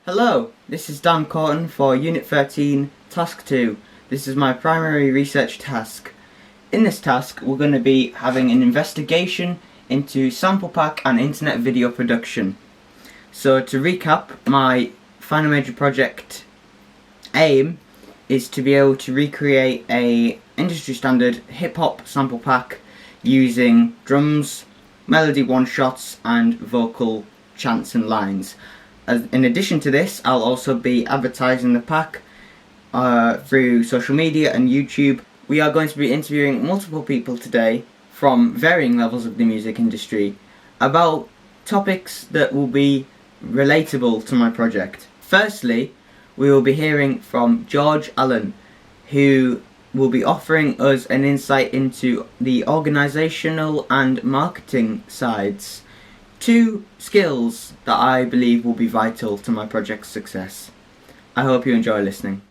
Hello, this is Dan Corton for Unit 13, Task 2. This is my primary research task. In this task, we're going to be having an investigation into sample pack and internet video production. So to recap, my final major project aim is to be able to recreate a industry standard hip-hop sample pack using drums, melody one-shots and vocal chants and lines. In addition to this, I'll also be advertising the pack through social media and YouTube. We are going to be interviewing multiple people today from varying levels of the music industry about topics that will be relatable to my project. Firstly, we will be hearing from George Allen, who will be offering us an insight into the organisational and marketing sides. Two skills that I believe will be vital to my project's success. I hope you enjoy listening.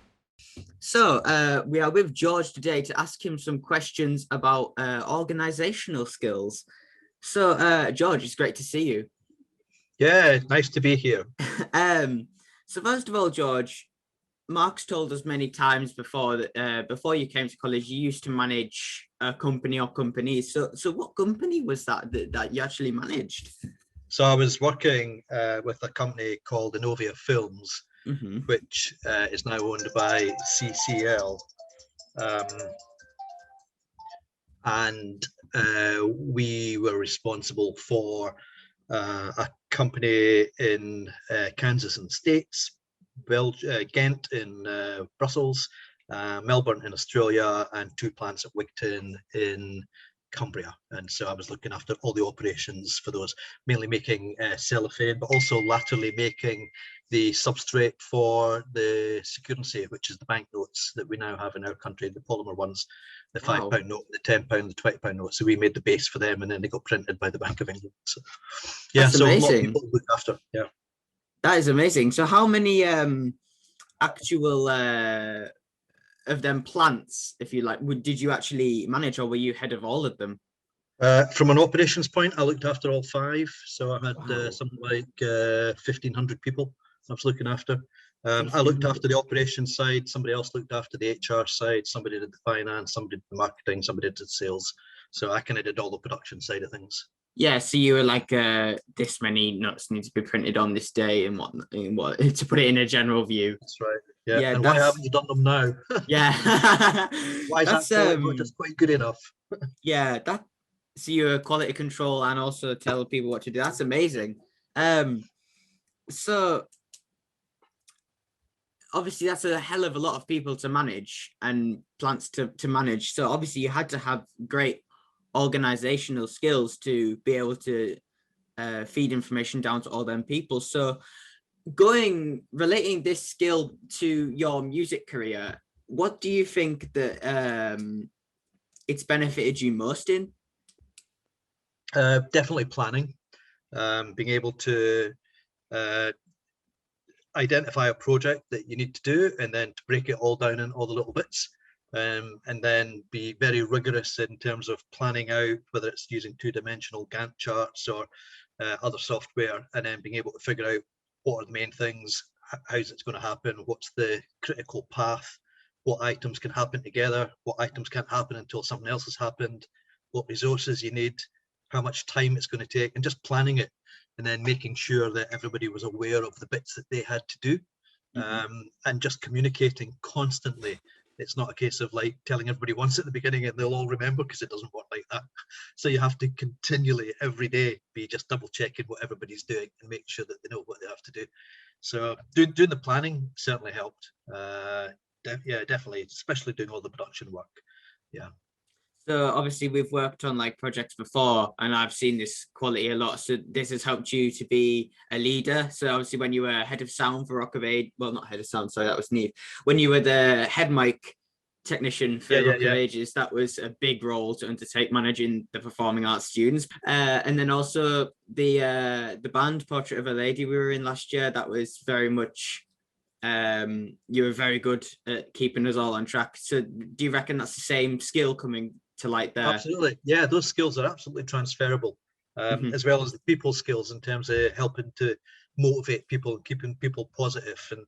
So, we are with George today to ask him some questions about organisational skills. So, George, it's great to see you. Yeah, nice to be here. So first of all, George, Mark's told us many times before that before you came to college, you used to manage a company or companies. So what company was that you actually managed? So I was working with a company called Innovia Films, which is now owned by CCL. And we were responsible for a company in Kansas in the States, Ghent in Brussels, Melbourne in Australia, and two plants at Wigton in Cumbria. And so I was looking after all the operations for those, mainly making cellophane, but also latterly making the substrate for the security, which is the banknotes that we now have in our country, the polymer ones, the £5 note, the £10, the £20 note. So we made the base for them, and then they got printed by the Bank of England. So, yeah, that's so amazing. a lot of people to look after. Yeah, that is amazing. So how many actual of them plants, if you like, did you actually manage, or were you head of all of them? From an operations point, I looked after all five. So I had something like 1,500 people I was looking after. I looked after the operations side, somebody else looked after the HR side, somebody did the finance, somebody did the marketing, somebody did the sales. So I kind of did all the production side of things. Yeah, so you were like, this many nuts need to be printed on this day and what to put it in a general view. That's right. Yeah, and why haven't you done them now? Yeah. Why is that not just quite good enough? Yeah, so you're quality control and also tell people what to do. That's amazing. So obviously that's a hell of a lot of people to manage and plants to manage. So obviously you had to have great organizational skills to be able to feed information down to all them people. So relating this skill to your music career, what do you think that it's benefited you most in? Definitely planning, being able to identify a project that you need to do and then to break it all down in all the little bits, and then be very rigorous in terms of planning out whether it's using two-dimensional Gantt charts or other software, and then being able to figure out what are the main things, how's it's going to happen, what's the critical path, what items can happen together, what items can't happen until something else has happened, what resources you need, how much time it's going to take, and just planning it, and then making sure that everybody was aware of the bits that they had to do, and just communicating constantly. It's not a case of like telling everybody once at the beginning and they'll all remember, because it doesn't work like that. So you have to continually, every day, be just double checking what everybody's doing and make sure that they know what they have to do. So doing the planning certainly helped. Yeah, definitely, especially doing all the production work. Yeah. So obviously we've worked on like projects before and I've seen this quality a lot. So this has helped you to be a leader. So obviously when you were head of sound for Rock of Ages, well, not head of sound, sorry, that was Neve. When you were the head mic technician for Rock of Ages, that was a big role to undertake, managing the performing arts students. And then also the band Portrait of a Lady we were in last year, that was very much you were very good at keeping us all on track. So do you reckon that's the same skill coming to light there? Absolutely. Yeah, those skills are absolutely transferable, as well as the people skills in terms of helping to motivate people and keeping people positive, and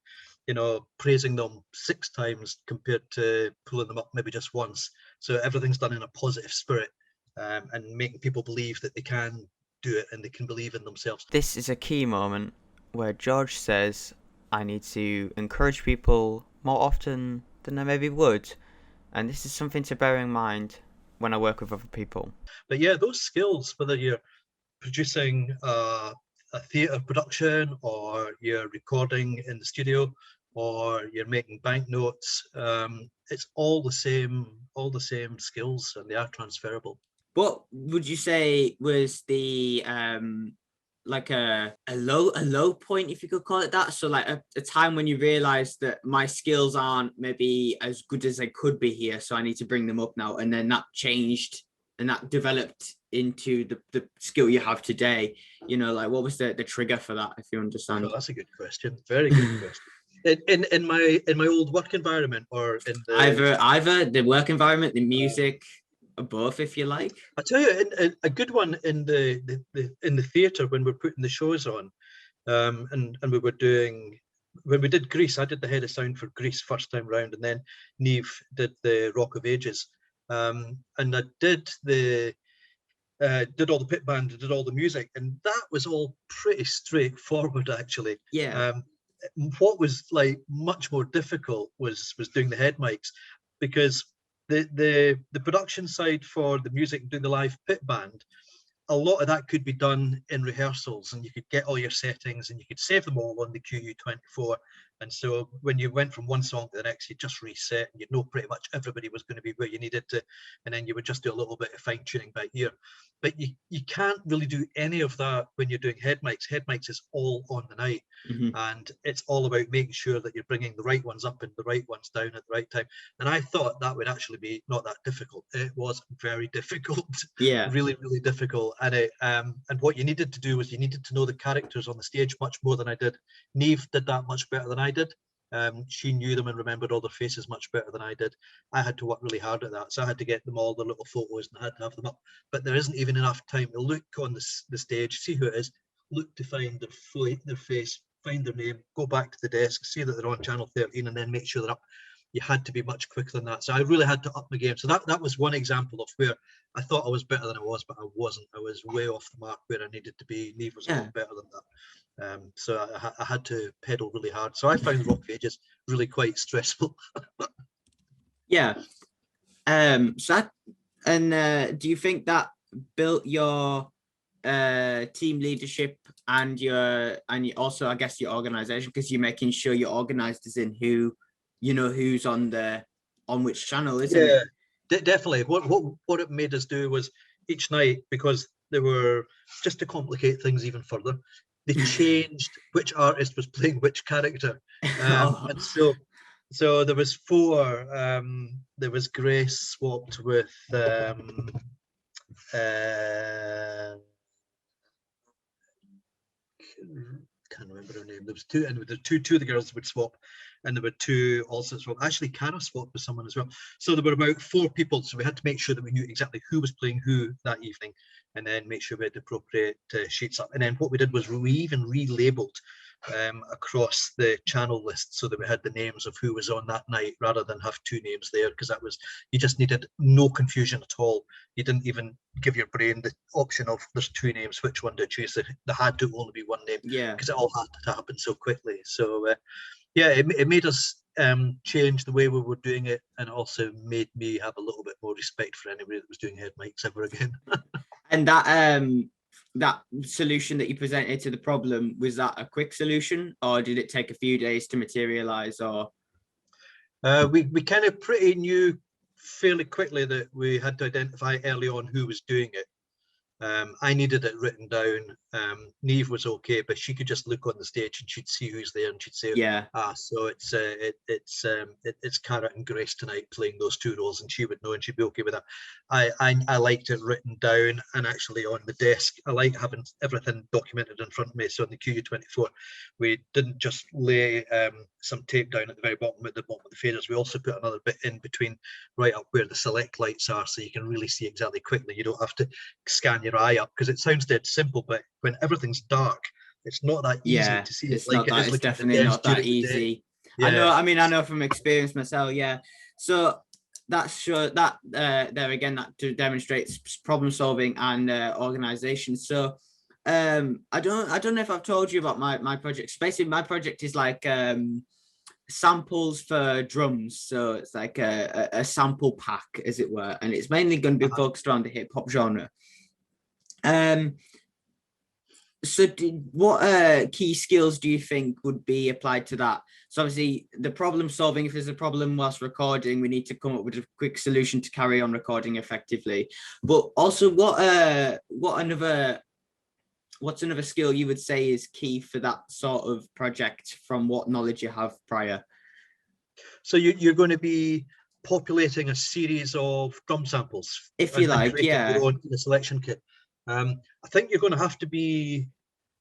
praising them 6 times compared to pulling them up maybe just once. So everything's done in a positive spirit, and making people believe that they can do it and they can believe in themselves. This is a key moment where George says, I need to encourage people more often than I maybe would. And this is something to bear in mind when I work with other people. But yeah, those skills, whether you're producing a theatre production, or you're recording in the studio, or you're making banknotes, it's all the same skills, and they are transferable. What would you say was the like a low point, if you could call it that? So like a time when you realized that my skills aren't maybe as good as they could be here, so I need to bring them up now, and then that changed and that developed into the skill you have today. Like what was the trigger for that, if you understand? Oh, that's a good question. Very good question. In my old work environment, or in the either the work environment, the music, both, if you like. I tell you, a good one in the theatre, when we're putting the shows on, and we were doing, when we did Greece, I did the head of sound for Greece first time round, and then Neve did the Rock of Ages, and I did all the pit band, did all the music, and that was all pretty straightforward actually. Yeah. What was like much more difficult was doing the head mics, because the production side for the music, doing the live pit band, a lot of that could be done in rehearsals, and you could get all your settings and you could save them all on the QU24. And so when you went from one song to the next, you just reset, and you'd know pretty much everybody was going to be where you needed to, and then you would just do a little bit of fine tuning by ear. But you can't really do any of that when you're doing head mics. Head mics is all on the night, and it's all about making sure that you're bringing the right ones up and the right ones down at the right time. And I thought that would actually be not that difficult. It was very difficult. Yeah. Really, really difficult. And and what you needed to do was you needed to know the characters on the stage much more than I did. Neve did that much better than I did. She knew them and remembered all their faces much better than I did. I had to work really hard at that, so I had to get them all their little photos, and I had to have them up. But there isn't even enough time to look on the stage, see who it is, look to find their face, find their name, go back to the desk, see that they're on channel 13, and then make sure they're up. You had to be much quicker than that. So I really had to up my game. So that was one example of where I thought I was better than I was, but I wasn't. I was way off the mark where I needed to be. Neve was a lot better than that. So I had to pedal really hard. So I found Rock of Ages really quite stressful. Yeah. So do you think that built your team leadership and also, I guess, your organization, because you're making sure you're organized as in who's on which channel, isn't it? Definitely. What it made us do was each night, because they were, just to complicate things even further, they changed which artist was playing which character. And so there was 4. There was Grace swapped with can't remember her name. There was 2, and the two of the girls would swap, and there were 2 also swap. Actually, Cara swapped with someone as well. So there were about 4 people. So we had to make sure that we knew exactly who was playing who that evening, and then make sure we had the appropriate sheets up. And then what we did was we even relabeled across the channel list, so that we had the names of who was on that night, rather than have 2 names there, because that was, you just needed no confusion at all. You didn't even give your brain the option of there's 2 names, which one to choose. There had to only be one name, because it all had to happen so quickly. So it made us change the way we were doing it, and also made me have a little bit more respect for anybody that was doing head mics ever again. And that solution that you presented to the problem, was that a quick solution, or did it take a few days to materialize? Or we kind of pretty knew fairly quickly that we had to identify early on who was doing it. I needed it written down. Neve was okay, but she could just look on the stage and she'd see who's there, and she'd say, so it's Cara and Grace tonight playing those 2 roles, and she would know, and she'd be okay with that. I liked it written down, and actually on the desk. I like having everything documented in front of me. So in the QU24, we didn't just lay some tape down at the very bottom, of the faders. We also put another bit in between, right up where the select lights are, so you can really see exactly quickly. You don't have to scan your eye up, because it sounds dead simple, but when everything's dark, it's not that easy Yeah, to see it it's like not it that. is It's looking at the definitely devs not that during the day. easy. Yeah. I mean, I know from experience myself. Yeah. So that's sure that there again that demonstrates problem solving and organization. So I don't know if I've told you about my project. Basically, my project is like samples for drums. So it's like a sample pack, as it were, and it's mainly going to be focused around the hip hop genre. Um, so what key skills do you think would be applied to that? So obviously the problem solving, if there's a problem whilst recording, we need to come up with a quick solution to carry on recording effectively. But also what's another skill you would say is key for that sort of project from what knowledge you have prior? So you're going to be populating a series of drum samples If you and like, creating your yeah. own selection kit. I think you're going to have to be,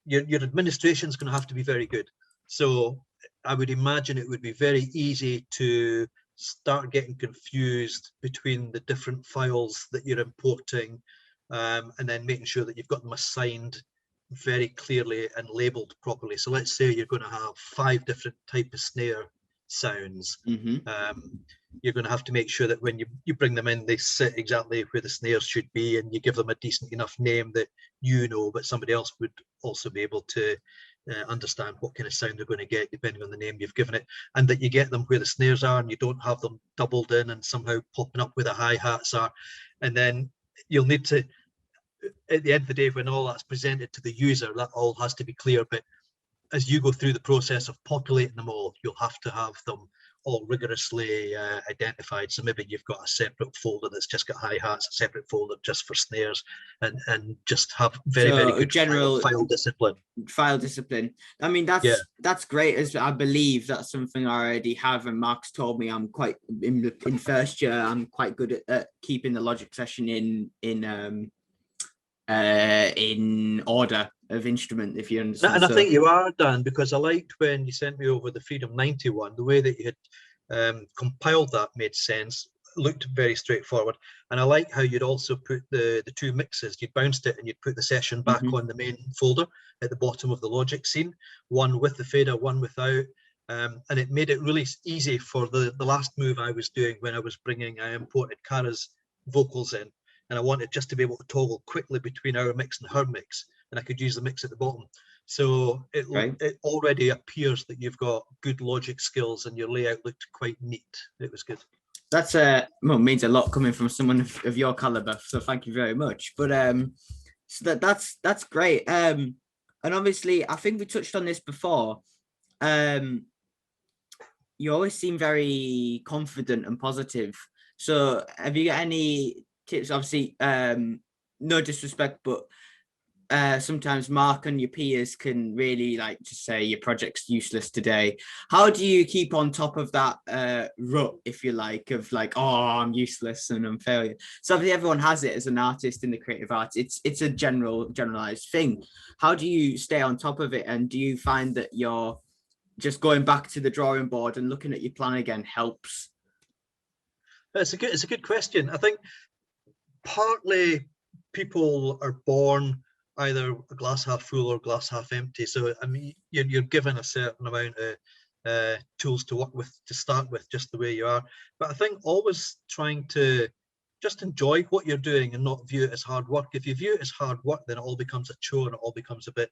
your administration is going to have to be very good. So I would imagine it would be very easy to start getting confused between the different files that you're importing, and then making sure that you've got them assigned very clearly and labeled properly. So let's say you're going to have 5 different type of snare sounds. You're going to have to make sure that when you bring them in, they sit exactly where the snares should be, and you give them a decent enough name that you know, but somebody else would also be able to understand what kind of sound they're going to get depending on the name you've given it, and that you get them where the snares are and you don't have them doubled in and somehow popping up where the hi-hats are. And then you'll need to, at the end of the day, when all that's presented to the user, that all has to be clear. But as you go through the process of populating them all, you'll have to have them all rigorously identified. So maybe you've got a separate folder that's just got hi-hats, a separate folder just for snares, and just have very, very So good general file discipline. File discipline. I mean, Yeah. that's great. As I believe that's something I already have, and Mark's told me I'm quite in first year. I'm quite good at keeping the logic session in order of instrument, if you understand. And I think you are, Dan, because I liked when you sent me over the Freedom 91, the way that you had compiled that made sense, looked very straightforward. And I like how you'd also put the 2 mixes, you'd bounced it and you'd put the session back on the main folder at the bottom of the logic scene, one with the fader, one without. And it made it really easy for the last move I was doing when I imported Kara's vocals in, and I wanted just to be able to toggle quickly between our mix and her mix, and I could use the mix at the bottom. So it already appears that you've got good logic skills and your layout looked quite neat. It was good. That's means a lot coming from someone of your caliber. So thank you very much. But so that's great. And obviously, I think we touched on this before. You always seem very confident and positive. So have you got any tips? Obviously, no disrespect, but sometimes Mark and your peers can really like just say your project's useless today. How do you keep on top of that rut, if you like, of like, oh, I'm useless and I'm failure? So obviously everyone has it as an artist in the creative arts. It's a generalized thing. How do you stay on top of it? And do you find that you're just going back to the drawing board and looking at your plan again helps? It's a good question. I think partly people are born either a glass half full or glass half empty. So I mean, you're given a certain amount of tools to work with to start with, just the way you are. But I think always trying to just enjoy what you're doing and not view it as hard work. If you view it as hard work, then it all becomes a chore and it all becomes a bit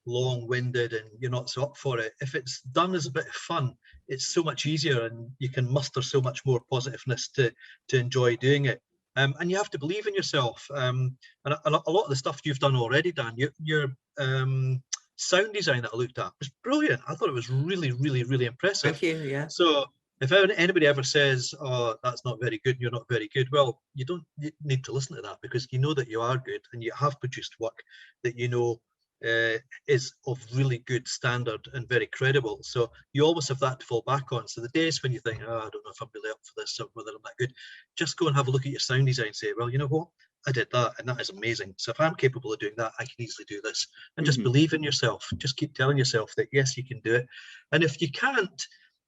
long-winded and you're not so up for it. If it's done as a bit of fun, it's so much easier and you can muster so much more positiveness to enjoy doing it. And you have to believe in yourself. And a lot of the stuff you've done already, Dan, your sound design that I looked at was brilliant. I thought it was really, really, really impressive. Thank you. Yeah. So if anybody ever says, oh, that's not very good, you're not very good, well, you don't need to listen to that, because you know that you are good and you have produced work that you know is of really good standard and very credible. So you always have that to fall back on. So the days when you think, oh, I don't know if I'm really up for this or whether I'm that good, just go and have a look at your sound design and say, well, you know what? I did that and that is amazing. So if I'm capable of doing that, I can easily do this. And just believe in yourself. Just keep telling yourself that, yes, you can do it. And if you can't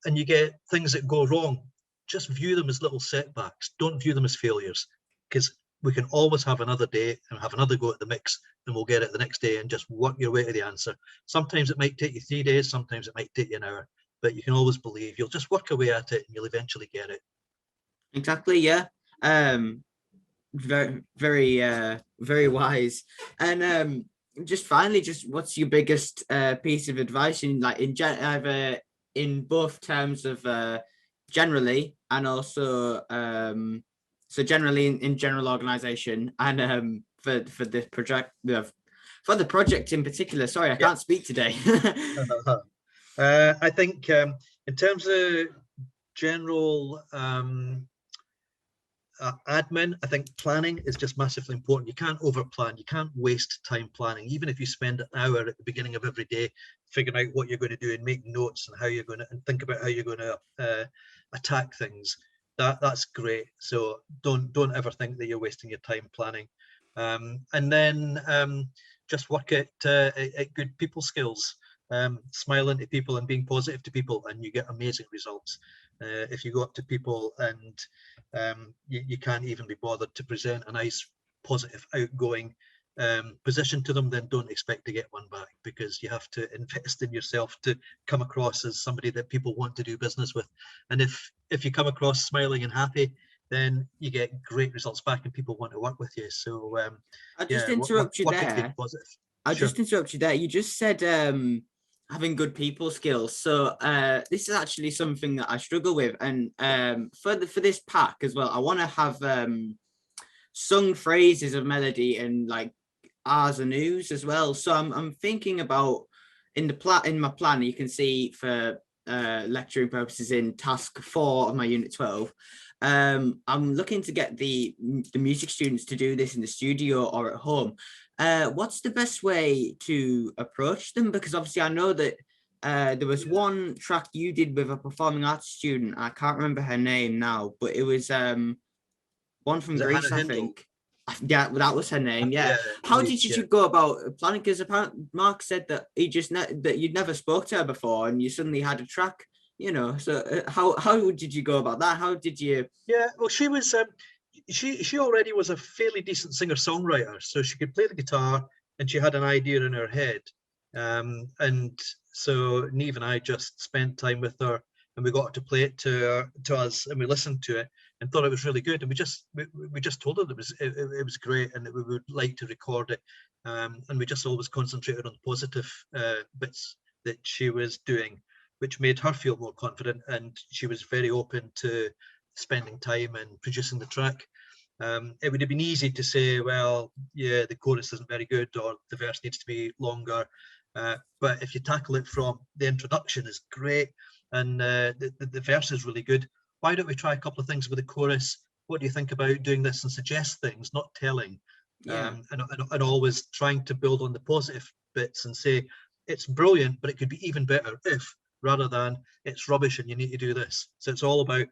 and you get things that go wrong, just view them as little setbacks. Don't view them as failures, because we can always have another day and have another go at the mix, and we'll get it the next day and just work your way to the answer. Sometimes it might take you 3 days, sometimes it might take you an hour, but you can always believe you'll just work away at it and you'll eventually get it. Exactly, yeah. Very, very, very wise. And just finally, just what's your biggest piece of advice in like either in both terms of generally and also so generally in general organization and for the project for the project in particular. Sorry, I can't speak today. I think in terms of general admin, I think planning is just massively important. You can't over plan. You can't waste time planning. Even if you spend an hour at the beginning of every day figuring out what you're going to do and making notes and how you're going to and think about how you're going to attack things, that's great. So don't ever think that you're wasting your time planning. And then just work at good people skills. Smiling to people and being positive to people, and you get amazing results. If you go up to people and you can't even be bothered to present a nice, positive, outgoing position to them, then don't expect to get one back, because you have to invest in yourself to come across as somebody that people want to do business with. And if you come across smiling and happy, then you get great results back and people want to work with you. So I just interrupt you there. Just interrupt you there. You just said having good people skills. So this is actually something that I struggle with. And for this pack as well, I want to have sung phrases of melody and like R's and U's as well. So I'm thinking about in my plan, you can see for lecturing purposes in task 4 of my unit 12. I'm looking to get the music students to do this in the studio or at home. What's the best way to approach them? Because obviously I know that there was one track you did with a performing arts student. I can't remember her name now, but it was one from Greece, I think. Yeah, that was her name. Yeah. How did you go about planning? Because apparently Mark said that that you'd never spoke to her before, and you suddenly had a track. You know, so how did you go about that? How did you? Yeah, well, she was she already was a fairly decent singer-songwriter, so she could play the guitar and she had an idea in her head. And so Neve and I just spent time with her, and we got her to play it to us, and we listened to it and thought it was really good. And we just told her that it was great and that we would like to record it. And we just always concentrated on the positive bits that she was doing, which made her feel more confident, and she was very open to spending time and producing the track. It would have been easy to say, well, yeah, the chorus isn't very good, or the verse needs to be longer. But if you tackle it from the introduction is great, and the verse is really good, why don't we try a couple of things with the chorus? What do you think about doing this? And suggest things, not telling. And always trying to build on the positive bits and say, it's brilliant, but it could be even better if, rather than it's rubbish and you need to do this. So it's all about,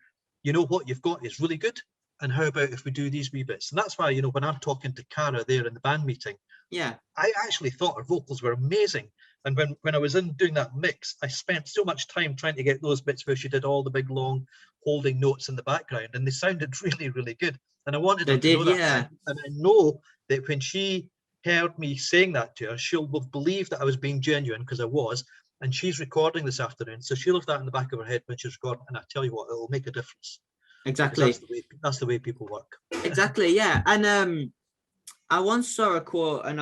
what you've got is really good, and how about if we do these wee bits? And that's why, when I'm talking to Cara there in the band meeting, I actually thought her vocals were amazing. And when I was doing that mix, I spent so much time trying to get those bits where she did all the big long holding notes in the background, and they sounded really, really good. And I wanted her to know that. And I know that when she heard me saying that to her, she'll believe that I was being genuine, because I was. And she's recording this afternoon, so she'll have that in the back of her head when she's recording. And I tell you what, it'll make a difference. Exactly. That's the way people work. Exactly. Yeah. And I once saw a quote, and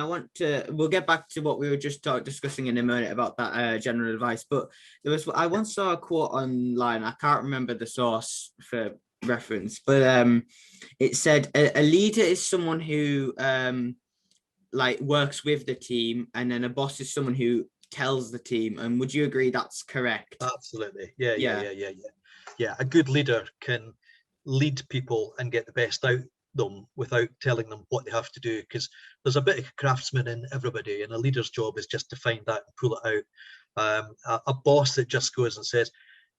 we'll get back to what we were just discussing in a minute about that general advice. But I once saw a quote online. I can't remember the source for reference, but it said a leader is someone who like works with the team, and then a boss is someone who tells the team. And would you agree that's correct? Absolutely. Yeah. A good leader can lead people and get the best out them without telling them what they have to do, because there's a bit of craftsman in everybody, and a leader's job is just to find that and pull it out. A boss that just goes and says,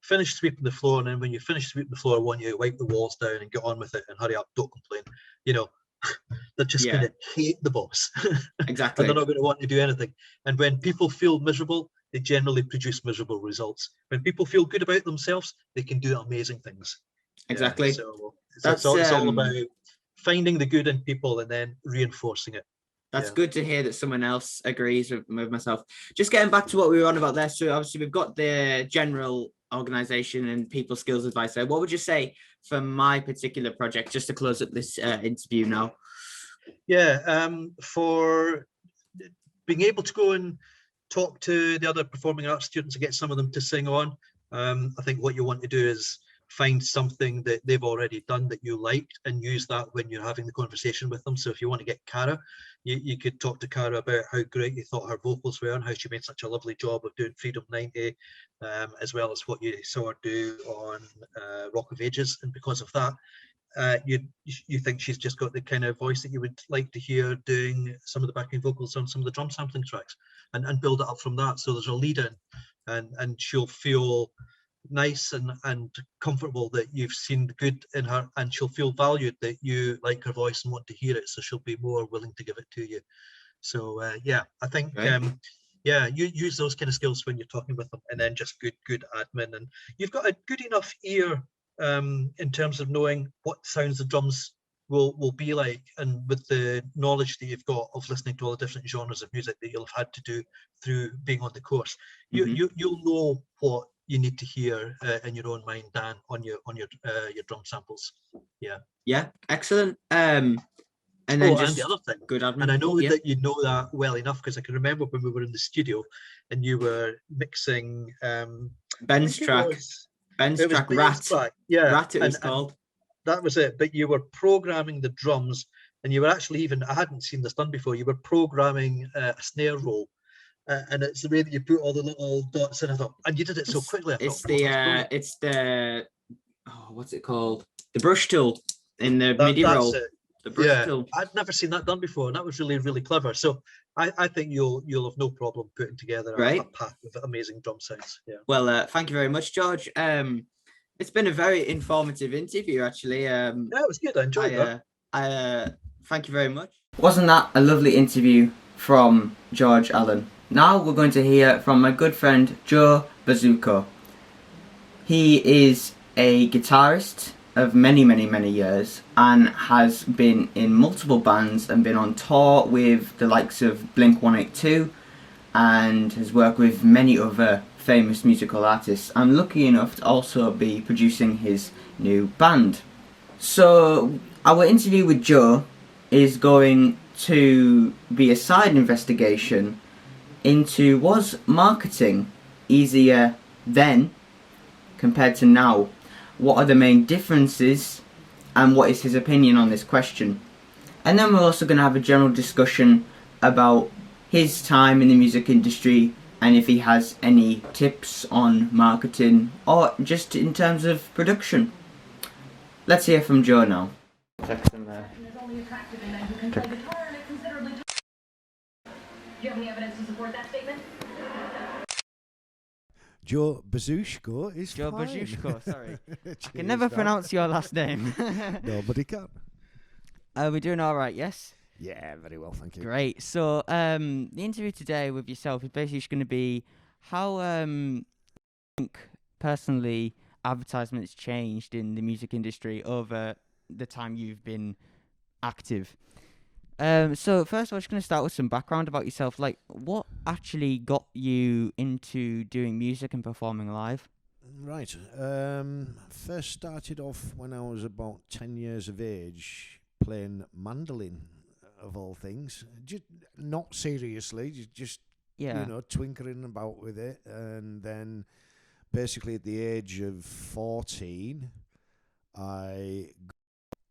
finish sweeping the floor, and then when you finish sweeping the floor, I want you to wipe the walls down and get on with it and hurry up, don't complain. They're just going to hate the boss. Exactly. And they're not going to want to do anything. And when people feel miserable, they generally produce miserable results. When people feel good about themselves, they can do amazing things. Exactly. So it's all about finding the good in people and then reinforcing it. That's good to hear that someone else agrees with myself. Just getting back to what we were on about there. So obviously we've got the general organisation and people skills advice there. What would you say for my particular project, just to close up this interview now? Yeah, for being able to go and talk to the other performing arts students and get some of them to sing on, I think what you want to do is find something that they've already done that you liked and use that when you're having the conversation with them. So if you want to get Cara, you could talk to Cara about how great you thought her vocals were and how she made such a lovely job of doing Freedom 90, as well as what you saw her do on Rock of Ages. And because of that, you think she's just got the kind of voice that you would like to hear doing some of the backing vocals on some of the drum sampling tracks, and build it up from that. So there's a lead in, and she'll feel nice and comfortable that you've seen the good in her, and she'll feel valued that you like her voice and want to hear it, so she'll be more willing to give it to you. So yeah, I think yeah, you use those kind of skills when you're talking with them, and then just good admin, and you've got a good enough ear in terms of knowing what sounds the drums will be like, and with the knowledge that you've got of listening to all the different genres of music that you'll have had to do through being on the course, you'll know what you need to hear in your own mind, Dan, on your drum samples. Yeah, excellent. And then and the other thing, good admin. And I know that you know that well enough, because I can remember when we were in the studio and you were mixing Ben's track. Ben's track, Rat. Yeah, Rat it was called. That was it. But you were programming the drums, and you were actually I hadn't seen this done before. You were programming a snare roll, and it's the way that you put all the little dots in. I thought, and you did it so quickly. It's the what's it called? The brush tool in the MIDI roll. The brush tool. I'd never seen that done before, and that was really, really clever. So I think you'll have no problem putting together a pack of amazing drum sounds. Yeah. Well, thank you very much, George. It's been a very informative interview, actually. Yeah, it was good. I enjoyed that. Thank you very much. Wasn't that a lovely interview from George Allen? Now we're going to hear from my good friend Joe Bezuszko. He is a guitarist of many, many, many years and has been in multiple bands and been on tour with the likes of Blink-182 and has worked with many other famous musical artists. I'm lucky enough to also be producing his new band. So our interview with Joe is going to be a side investigation into, was marketing easier then compared to now? What are the main differences, and what is his opinion on this question? And then we're also going to have a general discussion about his time in the music industry and if he has any tips on marketing or just in terms of production. Let's hear from Joe now. Check some Do you have any evidence to support that statement? Joe Bezuszko is Joe fine. Bezuszko, sorry. I can never pronounce your last name. Nobody can. Are we doing all right, yes? Yeah, very well, thank you. Great. So the interview today with yourself is basically just going to be how think personally advertisements changed in the music industry over the time you've been active. So first of all, I'm just going to start with some background about yourself. Like, what actually got you into doing music and performing live? Right. First started off when I was about 10 years of age, playing mandolin, of all things. Just not seriously, just twinkling about with it. And then basically at the age of 14, I got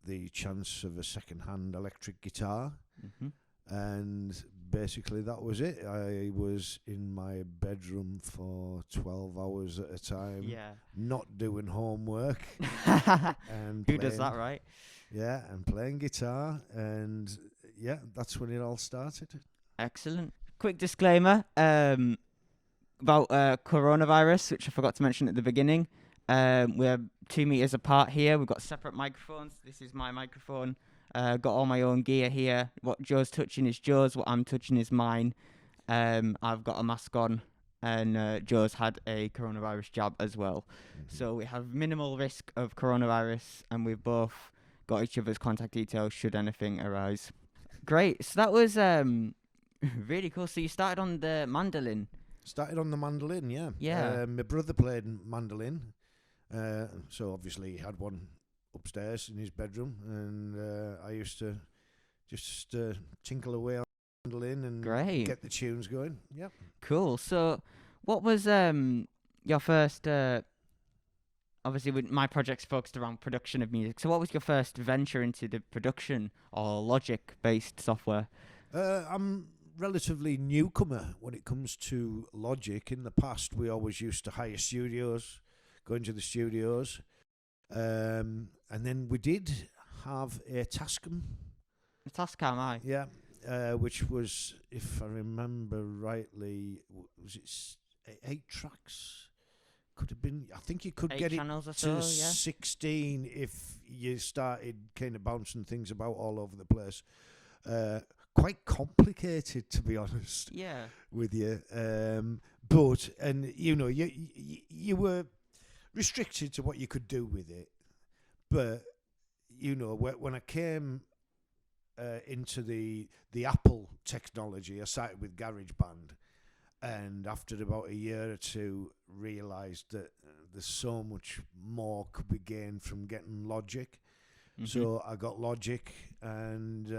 the chance of a second-hand electric guitar, and basically that was it. I was in my bedroom for 12 hours at a time, not doing homework. And who does that, right? Yeah, and playing guitar, and yeah, that's when it all started. Excellent. Quick disclaimer about coronavirus, which I forgot to mention at the beginning. We're 2 meters apart here. We've got separate microphones. This is my microphone. Got all my own gear here. What Joe's touching is Joe's. What I'm touching is mine. I've got a mask on, and Joe's had a coronavirus jab as well. So we have minimal risk of coronavirus, and we've both got each other's contact details should anything arise. Great. So that was really cool. So you started on the mandolin. Started on the mandolin, yeah. Yeah. My brother played mandolin, so obviously he had one upstairs in his bedroom, and I used to just tinkle away on the mandolin and Great. get the tunes going. Yeah. Cool. So what was your first? Obviously, my project's focused around production of music. So what was your first venture into the production or Logic-based software? I'm relatively newcomer when it comes to Logic. In the past, we always used to hire studios, go into the studios, and then we did have a Tascam. A Tascam, aye. Yeah, which was, if I remember rightly, was it 8 tracks? Could have been. I think you could 8 get it channels or to so, yeah. 16 if you started kind of bouncing things about all over the place. Quite complicated, to be honest. Yeah. With you, but you know, you were restricted to what you could do with it. But you know, when I came into the Apple technology, I started with GarageBand. And after about a year or two, realised that there's so much more could be gained from getting Logic. Mm-hmm. So I got Logic, and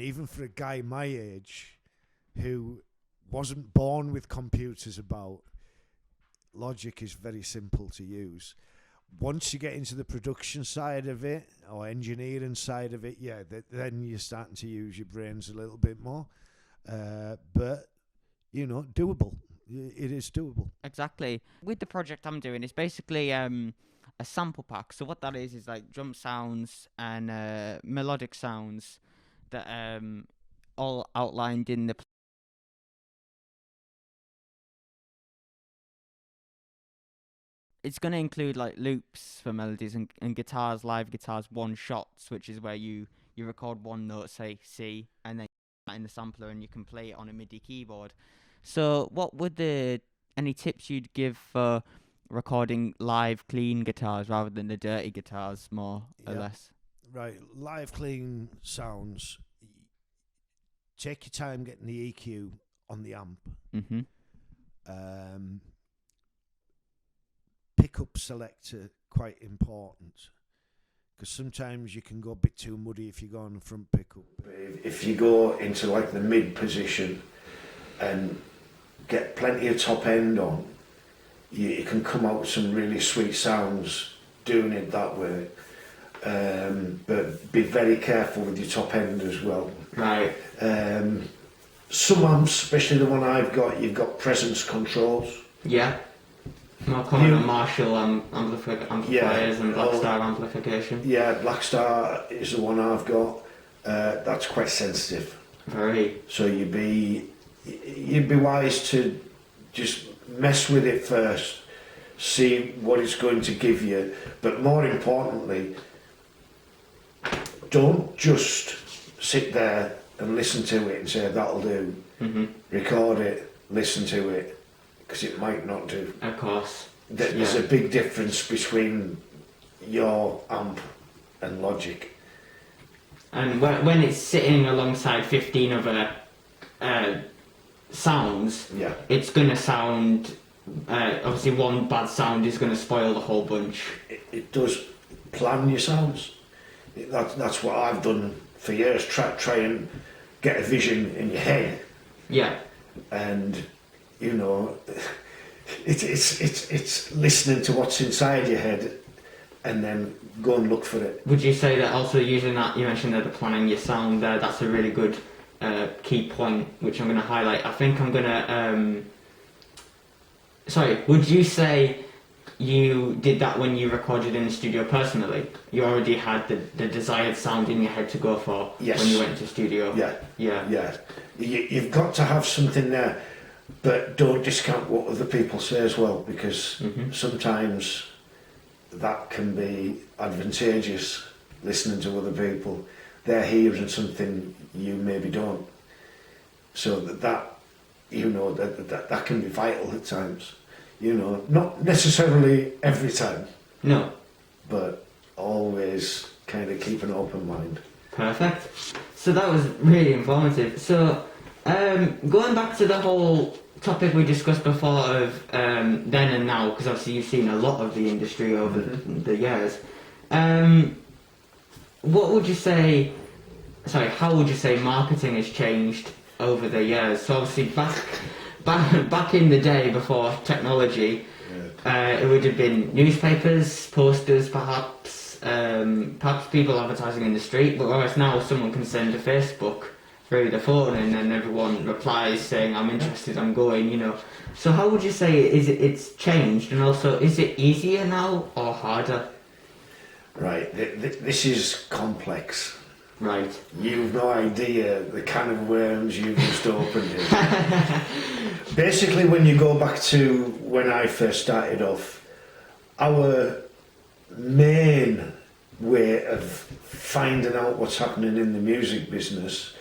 even for a guy my age who wasn't born with computers about, Logic is very simple to use. Once you get into the production side of it or engineering side of it, yeah, then you're starting to use your brains a little bit more. But you know, doable. It is doable. Exactly. With the project I'm doing, it's basically a sample pack. So what that is like drum sounds and melodic sounds that all outlined in the. It's going to include like loops for melodies and guitars, live guitars, one shots, which is where you record one note, say C, and then you put that in the sampler and you can play it on a MIDI keyboard. So what would any tips you'd give for recording live clean guitars rather than the dirty guitars, more or less? Right, live clean sounds. Take your time getting the EQ on the amp. Mm-hmm. Pickup selector, quite important, because sometimes you can go a bit too muddy if you go on the front pickup. If you go into like the mid position and get plenty of top end on, you can come out with some really sweet sounds doing it that way. But be very careful with your top end as well. Right. Some amps, especially the one I've got, you've got presence controls. Yeah. More common on Marshall amplifiers and Blackstar amplification. Yeah, Blackstar is the one I've got. That's quite sensitive. Very. So you'd be wise to just mess with it first, see what it's going to give you. But more importantly, don't just sit there and listen to it and say that'll do. Mm-hmm. Record it, listen to it, because it might not do. Of course. There's a big difference between your amp and Logic. And when it's sitting alongside 15 other sounds, it's going to sound, obviously one bad sound is going to spoil the whole bunch. It does. Plan your sounds. That's what I've done for years, try and get a vision in your head. Yeah. And, you know, it's listening to what's inside your head and then go and look for it. Would you say that also using that, you mentioned that the planning your sound there, that's a really good key point, which I'm going to highlight. I think I'm going to... sorry, would you say you did that when you recorded in the studio personally? You already had the desired sound in your head to go for when you went to studio? Yeah. You've got to have something there, but don't discount what other people say as well, because sometimes that can be advantageous, listening to other people. They're hearing something you maybe don't. So that you know, that can be vital at times. You know, not necessarily every time. No. But always kind of keep an open mind. Perfect. So that was really informative. So going back to the whole topic we discussed before of then and now, because obviously you've seen a lot of the industry over the years. What would you say? Sorry, how would you say marketing has changed over the years? So obviously back in the day before technology, it would have been newspapers, posters, perhaps people advertising in the street. But whereas now someone can send a Facebook through the phone and then everyone replies saying, "I'm interested, I'm going," you know. So how would you say it's changed, and also is it easier now or harder? Right, this is complex. Right. You've no idea the can of worms you've just opened here. Basically, when you go back to when I first started off, our main way of finding out what's happening in the music business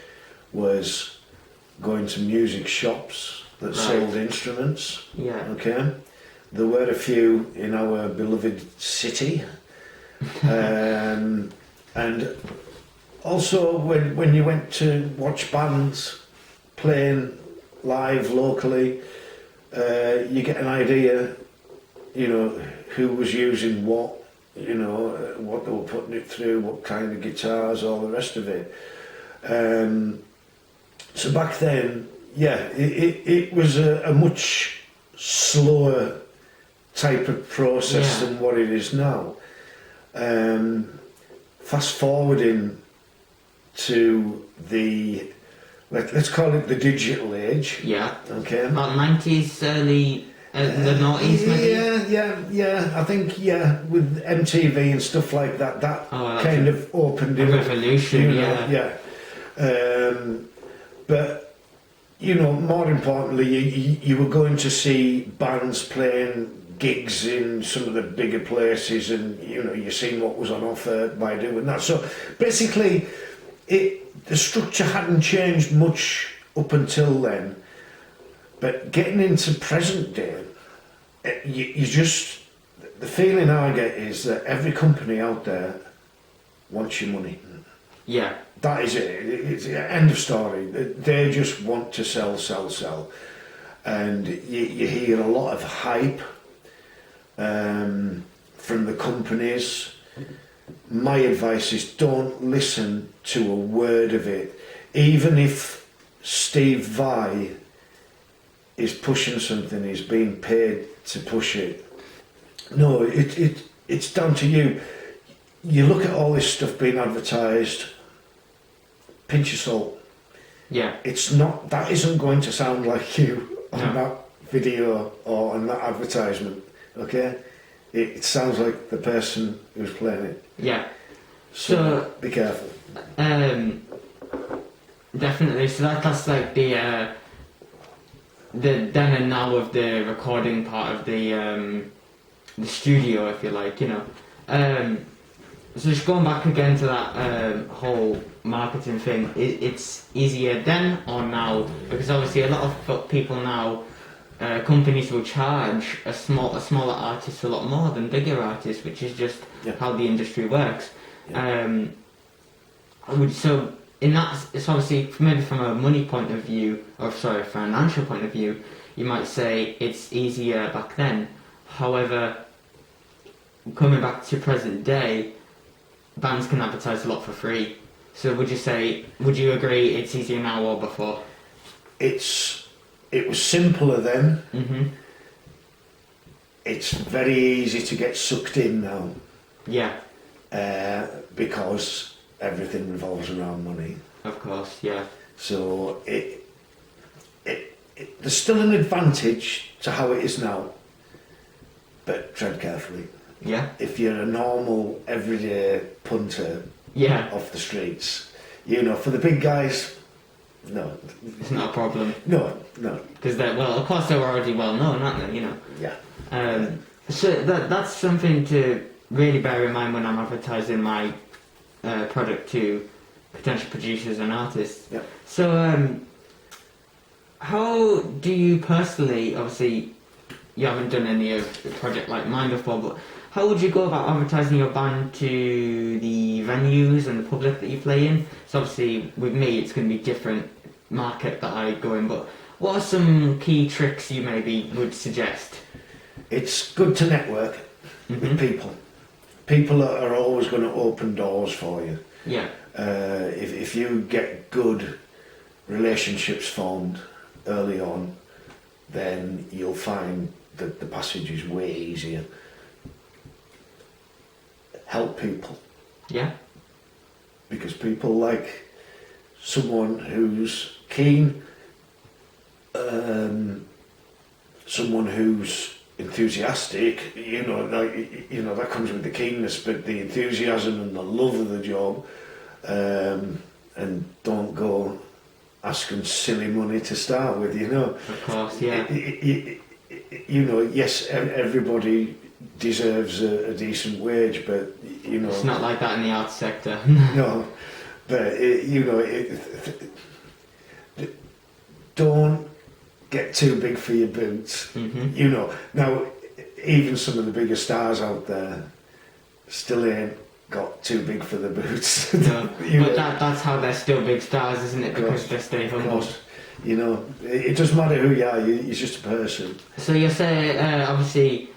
was going to music shops that sold instruments. Yeah. Okay. There were a few in our beloved city. And also when you went to watch bands playing live locally, you get an idea, you know, who was using what, you know, what they were putting it through, what kind of guitars, all the rest of it. So back then, yeah, it was a much slower type of process than what it is now. Fast forwarding to the, let's call it the digital age. Yeah. Okay. About 90s, early, the 90s maybe? Yeah, I think, with MTV and stuff like that, kind of opened a it up. revolution, You know, but, you know, more importantly, you were going to see bands playing gigs in some of the bigger places, and you know, you seen what was on offer by doing that. So basically, the structure hadn't changed much up until then, but getting into present day, you just, the feeling I get is that every company out there wants your money. Yeah. That is it. It's end of story. They just want to sell, and you hear a lot of hype from the companies. My advice is don't listen to a word of it, even if Steve Vai is pushing something, he's being paid to push it. No, it's down to you. You look at all this stuff being advertised, pinch of salt. Yeah. It's not, that isn't going to sound like you on that video or on that advertisement. Okay, it sounds like the person who's playing it. Yeah. So be careful. Definitely. So that's like the then and now of the recording part of the studio, if you like, you know. So just going back again to that whole marketing thing, it's easier then or now? Because obviously a lot of people now. Companies will charge a smaller artist a lot more than bigger artists, which is just how the industry works. So in that, it's obviously maybe from a money point of view, or sorry, financial point of view, you might say it's easier back then. However, coming back to present day, bands can advertise a lot for free. So would you agree it's easier now or before? It was simpler then. Mm-hmm. It's very easy to get sucked in now. Yeah. Because everything revolves around money. Of course, yeah. So there's still an advantage to how it is now, but tread carefully. Yeah. If you're a normal, everyday punter off the streets, you know, for the big guys, no. It's not a problem. No. Because of course they're already well known, aren't they, you know? Yeah. So that's something to really bear in mind when I'm advertising my product to potential producers and artists. Yeah. So how do you personally, obviously you haven't done any of the project like mine before, but how would you go about advertising your band to the venues and the public that you play in? So obviously with me it's going to be different market that I go in, but what are some key tricks you maybe would suggest? It's good to network with people. People are always going to open doors for you. Yeah. If you get good relationships formed early on, then you'll find that the passage is way easier. Help people. Yeah. Because people like someone who's keen, someone who's enthusiastic, that comes with the keenness, but the enthusiasm and the love of the job, and don't go asking silly money to start with, Of course, yeah. Yes, everybody deserves a decent wage, but, It's not like that in the arts sector. no, but, don't get too big for your boots. Now, even some of the bigger stars out there still ain't got too big for the boots. No, but that's how they're still big stars, isn't it? Because they stay humble. It doesn't matter who you are, you're just a person. So you say, obviously,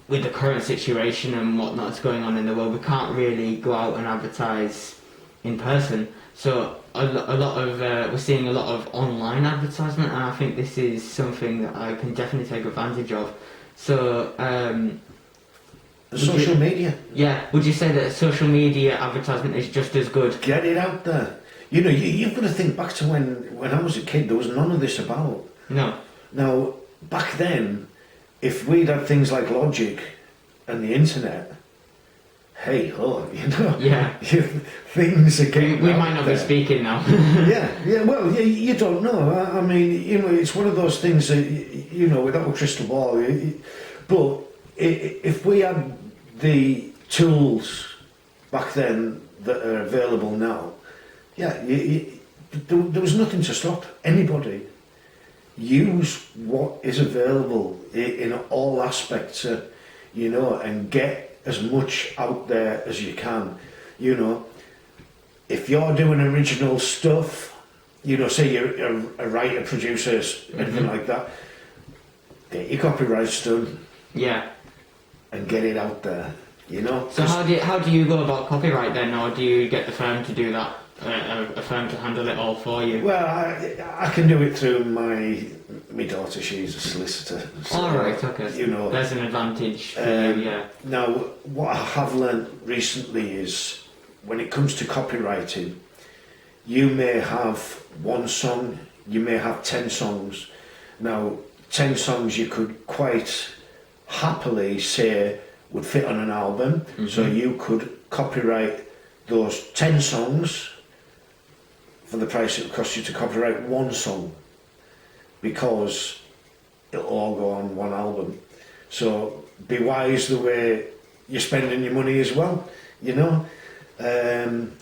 with the current situation and whatnot that's going on in the world, we can't really go out and advertise in person. So a lot of we're seeing a lot of online advertisement, and I think this is something that I can definitely take advantage of. So social media. Yeah, would you say that social media advertisement is just as good? Get it out there. You've got to think back to when I was a kid. There was none of this about. No. Now, back then, if we'd had things like Logic and the internet, hey ho, Yeah. things are getting We out might not there. be speaking now. yeah. Well, you don't know. I mean, it's one of those things that without a crystal ball. But if we had the tools back then that are available now, there was nothing to stop anybody. Use what is available in all aspects, and get as much out there as you can. If you're doing original stuff, say you're a writer, producer, anything like that, get your copyrights done. Yeah. And get it out there, So how do you go about copyright then, or do you get the firm to do that? A firm to handle it all for you? Well, I can do it through my daughter. She's a solicitor. So, all right, okay. There's an advantage for you, yeah. Now, what I have learnt recently is when it comes to copywriting, you may have one song, you may have 10 songs. Now, 10 songs you could quite happily say would fit on an album, so you could copyright those 10 songs for the price it would cost you to copyright one song, because it'll all go on one album. So be wise the way you're spending your money as well, and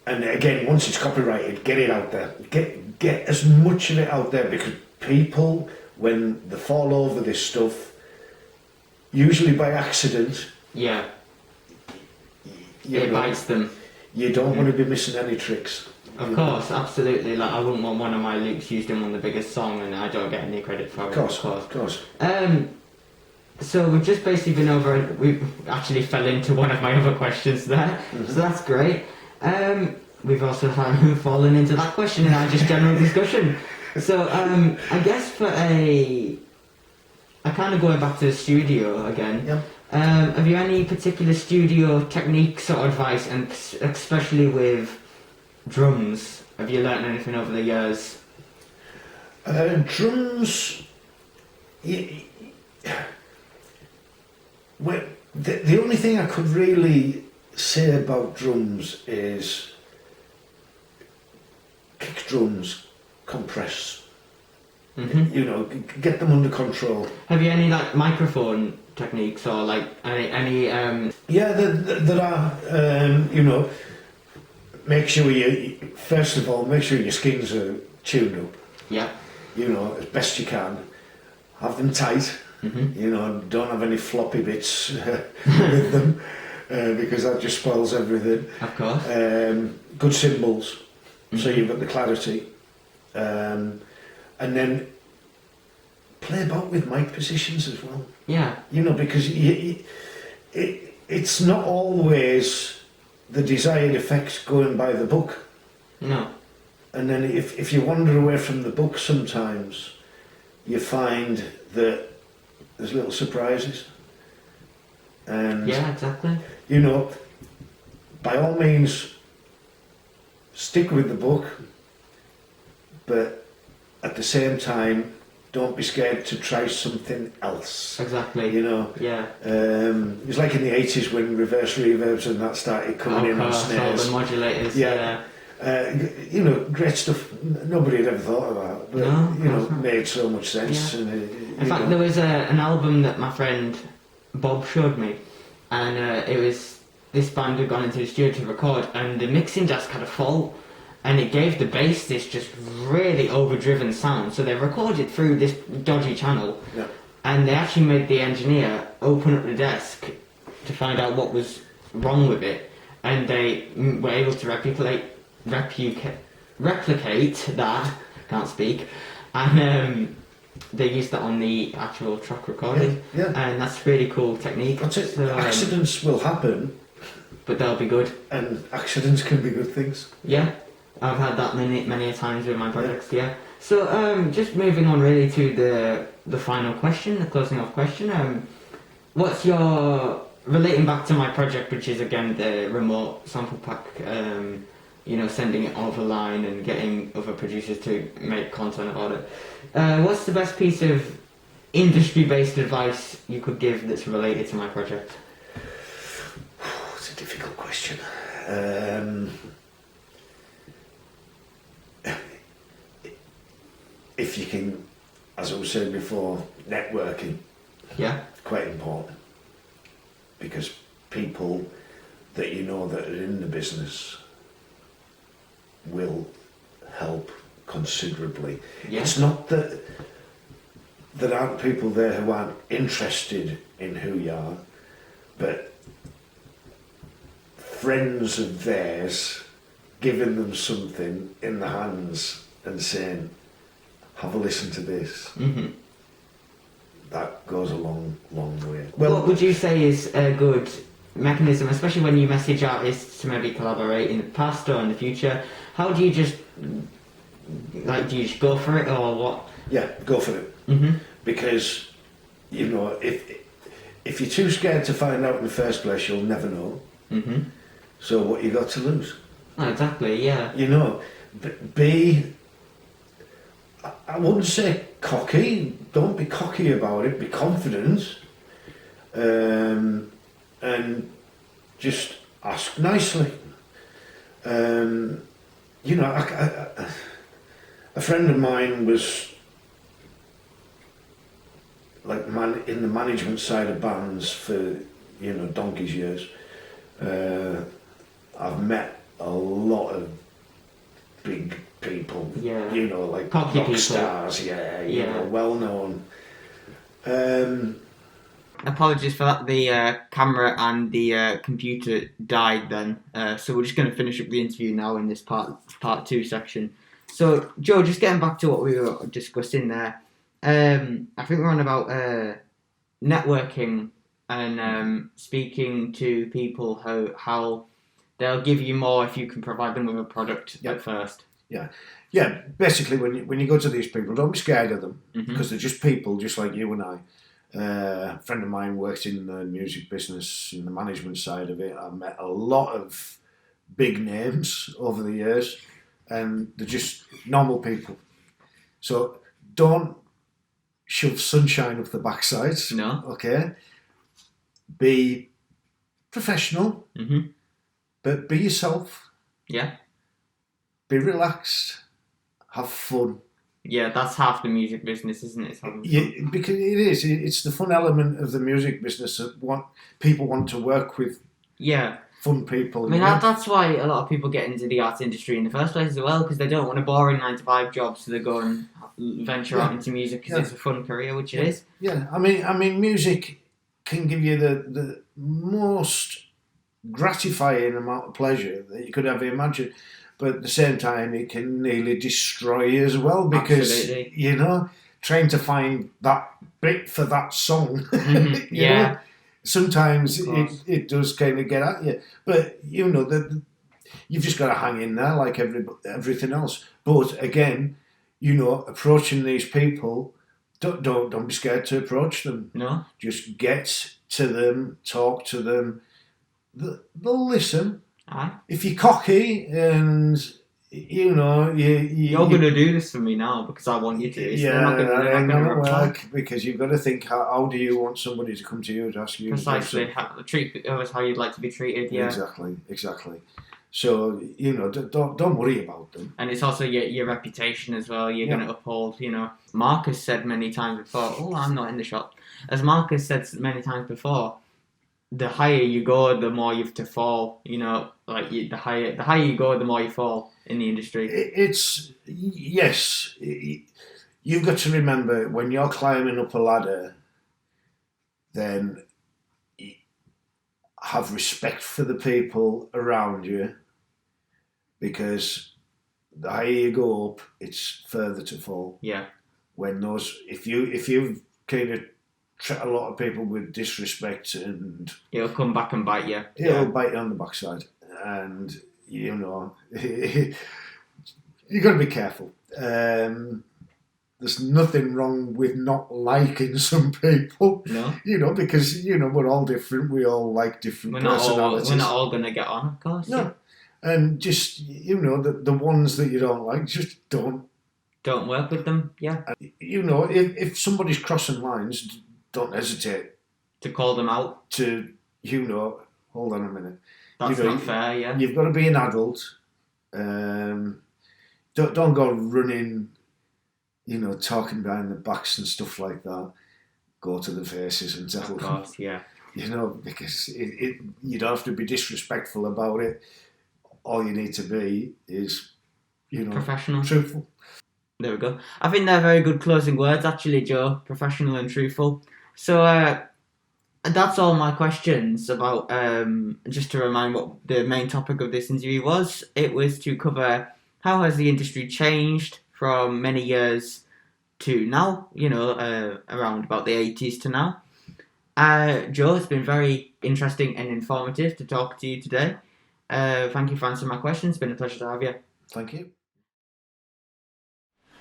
again, once it's copyrighted, get it out there, get as much of it out there, because people, when they fall over this stuff, usually by accident, it bites them. You don't want to be missing any tricks. Of course, absolutely. Like, I wouldn't want one of my loops used in one of the biggest songs and I don't get any credit for it. Of course. So we've just basically been over, and we actually fell into one of my other questions there, so that's great. We've also fallen into that question in our just general discussion. So I guess I kind of going back to the studio again. Yeah. Have you any particular studio techniques or advice, and especially with drums? Have you learnt anything over the years? Drums. The only thing I could really say about drums is kick drums, compress. Get them under control. Have you any like microphone techniques or like any Yeah, there are. Make sure first of all, make sure your skins are tuned up. Yeah. As best you can. Have them tight. You know, don't have any floppy bits with them because that just spoils everything. Of course. Good cymbals, so you've got the clarity, and then play about with mic positions as well. Yeah. You know, because it's not always the desired effects going by the book. No. And then if you wander away from the book sometimes, you find that there's little surprises. And, Yeah, exactly. you know, by all means, stick with the book, but at the same time, don't be scared to try something else. Exactly. You know, Yeah. it was like in the 80s when reverse reverbs and that started coming in on All snares. the modulators. Yeah. You know, great stuff nobody had ever thought about, but No, you know, of course not. made so much sense. Yeah. And, In fact, there was an album that my friend Bob showed me, and it was this band had gone into the studio to record, and the mixing desk had a fault, and it gave the bass this just really overdriven sound. So they recorded through this dodgy channel, Yeah. and they actually made the engineer open up the desk to find out what was wrong with it, and they were able to replicate that. Can't speak, and they used that on the actual track recording, Yeah. and that's a really cool technique. That's it. So, Accidents will happen, but they'll be good. and accidents can be good things. Yeah, I've had that many a times with my projects. Yeah. So just moving on really to the final question, the closing off question. What's your relating back to my project, which is again the remote sample pack. You know, sending it over line and getting other producers to make content about it. What's the best piece of industry-based advice you could give that's related to my project? It's a difficult question. If you can, as I was saying before, networking, Yeah. quite important, because people that you know that are in the business will help considerably. Yeah. It's not that there aren't people there who aren't interested in who you are, but friends of theirs giving them something in the hands and saying, have a listen to this. Mm-hmm. That goes a long, long way. What would you say is a good mechanism, especially when you message artists to maybe collaborate in the past or in the future? How do you just, like, do you just go for it or what? Yeah, go for it. Mm-hmm. Because, you know, if you're too scared to find out in the first place, you'll never know. Mm-hmm. So what you got to lose? Oh, exactly, yeah. You know, be, I wouldn't say cocky, don't be cocky about it, be confident, and just ask nicely. You know, a friend of mine was like in the management side of bands for, you know, donkey's years. I've met a lot of big people, Yeah. you know, like Cocky rock people. stars, you know, well known. Apologies for that, the camera and the computer died then, so we're just going to finish up the interview now in this part 2 section. So Joe, just getting back to what we were discussing there, I think we're on about networking and speaking to people how they'll give you more if you can provide them with a product at first. Yeah, basically when you go to these people, don't be scared of them, Mhm. because they're just people just like you and I. A friend of mine works in the music business, in the management side of it. I've met a lot of big names over the years, and they're just normal people. So don't shove sunshine up the backsides. No. Okay. Be professional, Mm-hmm. but be yourself. Yeah. Be relaxed. Have fun. Yeah, that's half the music business, isn't it? It's having fun. Yeah, because it is. It's the fun element of the music business that people want to work with. Yeah. fun people. I mean, you know? that's why a lot of people get into the arts industry in the first place as well, because they don't want a boring 9-to-5 job, so they go and venture out into music because it's a fun career, which it is. Yeah, I mean, music can give you the most gratifying amount of pleasure that you could ever imagine, but at the same time, it can nearly destroy you as well, because Absolutely. you know, trying to find that bit for that song, Mhm, you yeah. know, sometimes Of course. it does kind of get at you, but you know that you've just got to hang in there like everything else. But again, you know, approaching these people, don't be scared to approach them. No? Just get to them, talk to them. They'll listen. Aye. If you're cocky and you know You're going to do this for me now because I want you to. So yeah, they're not going to reply. work, because you've got to think, how do you want somebody to come to you and ask you Precisely. to do something? Treat others how you'd like to be treated, yeah. Exactly. So you know, don't worry about them. And it's also your reputation as well. You're Yeah. going to uphold, you know. Mark has said many times before, oh, I'm not in the shop. As Mark has said many times before, the higher you go, the more you have to fall. You know, like the higher you go, the more you fall in the industry. It's yes. You've got to remember, when you're climbing up a ladder, then have respect for the people around you, because the higher you go up, it's further to fall. Yeah. When if you've kind of treat a lot of people with disrespect, and It'll come back and bite you. it'll bite you on the backside, and you know, you got to be careful. There's nothing wrong with not liking some people, No. you know, because you know we're all different. We all like different personalities. We're not all going to get on, of course. No, Yeah. and just you know the ones that you don't like, just don't work with them. Yeah. You know, if somebody's crossing lines, don't hesitate To call them out. to, you know, hold on a minute. That's You know, not fair. Yeah. You've got to be an adult. Don't go running, you know, talking behind the backs and stuff like that. Go to the faces and tell Of them, course. Yeah. you know, because you don't have to be disrespectful about it. All you need to be is, you know, Professional. truthful. There we go. I think they're very good closing words, actually, Joe. Professional and truthful. So that's all my questions about. Just to remind what the main topic of this interview was. It was to cover how has the industry changed from many years to now. You know, around about the 80s to now. Joe, it's been very interesting and informative to talk to you today. Thank you for answering my questions. It's been a pleasure to have you. Thank you.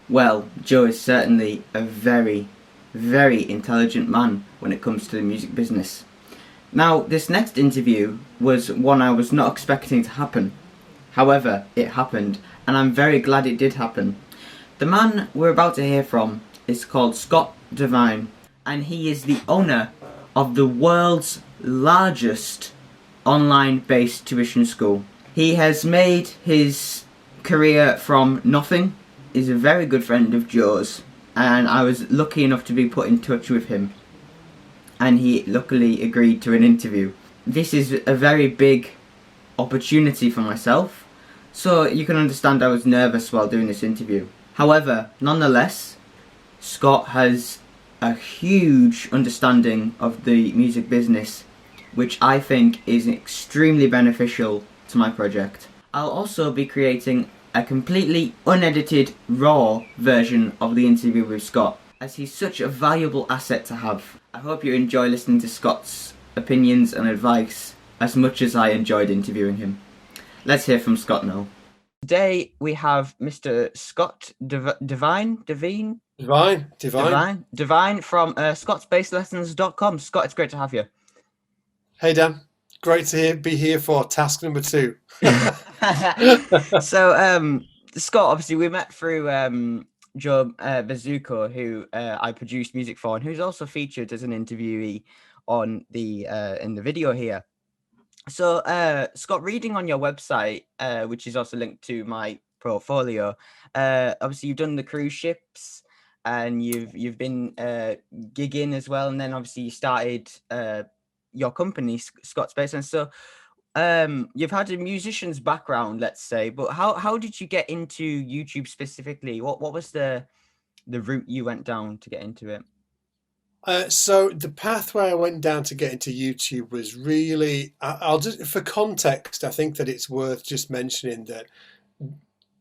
Well, Joe is certainly a very, very intelligent man when it comes to the music business. Now, this next interview was one I was not expecting to happen. However, it happened, and I'm very glad it did happen. The man we're about to hear from is called Scott Devine, and he is the owner of the world's largest online-based tuition school. He has made his career from nothing. Is a very good friend of Joe's, and I was lucky enough to be put in touch with him, and he luckily agreed to an interview. This is a very big opportunity for myself, so you can understand I was nervous while doing this interview. However, nonetheless, Scott has a huge understanding of the music business, which I think is extremely beneficial to my project. I'll also be creating a completely unedited, raw version of the interview with Scott, as he's such a valuable asset to have. I hope you enjoy listening to Scott's opinions and advice as much as I enjoyed interviewing him. Let's hear from Scott now. Today we have Mr. Scott Devine from scottsbaselessons.com. Scott, it's great to have you. Hey Dan, great to be here for task number 2. So, Scott, obviously we met through Joe Bezuszko, who I produced music for, and who's also featured as an interviewee on the in the video here. So, Scott, reading on your website, which is also linked to my portfolio, obviously you've done the cruise ships, and you've been gigging as well, and then obviously you started your company, Scott Space. And so, You've had a musician's background, let's say, but how did you get into YouTube specifically? What was the route you went down to get into it? So the pathway I went down to get into YouTube was really, I'll just, for context, I think that it's worth just mentioning that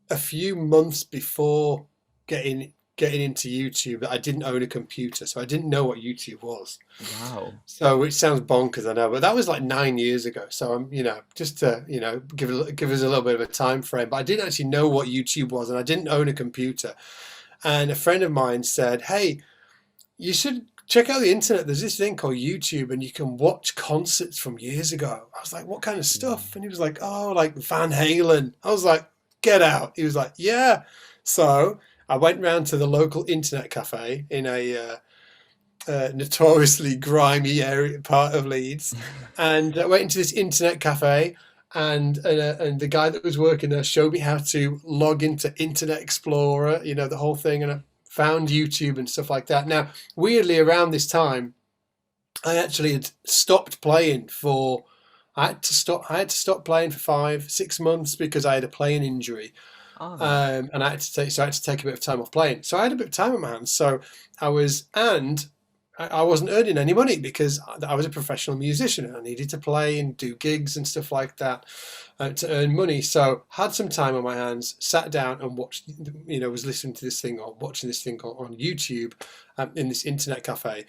a few months before getting into YouTube, I didn't own a computer, so I didn't know what YouTube was. Wow. So it sounds bonkers, I know, but that was like 9 years ago. So I'm, just to, give us a little bit of a time frame. But I didn't actually know what YouTube was, and I didn't own a computer. And a friend of mine said, "Hey, you should check out the internet. There's this thing called YouTube, and you can watch concerts from years ago." I was like, "What kind of stuff?" And he was like, "Oh, like Van Halen." I was like, "Get out." He was like, "Yeah." So I went round to the local internet cafe in a notoriously grimy area part of Leeds, and I went into this internet cafe, and the guy that was working there showed me how to log into Internet Explorer, the whole thing, and I found YouTube and stuff like that. Now, weirdly, around this time, I actually had stopped playing for. I had to stop playing for 5-6 months because I had a playing injury. Oh, And I had to take a bit of time off playing. So I had a bit of time on my hands. So I wasn't earning any money because I was a professional musician and I needed to play and do gigs and stuff like that to earn money. So had some time on my hands, sat down and watched, was listening to this thing or watching this thing on YouTube in this internet cafe.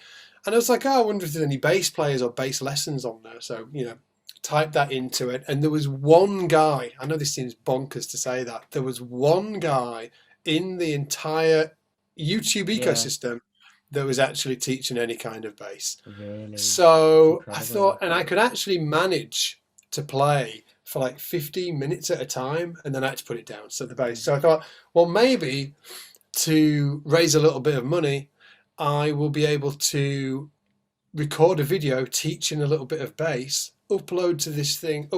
And I was like, oh, I wonder if there's any bass players or bass lessons on there. So, typed that into it. And there was one guy, I know this seems bonkers to say that, there was one guy in the entire YouTube yeah, ecosystem that was actually teaching any kind of bass. really. So I Incredible. thought, and I could actually manage to play for like 15 minutes at a time, and then I had to put it down, set the bass. So I thought, well, maybe to raise a little bit of money, I will be able to record a video teaching a little bit of bass, upload to this thing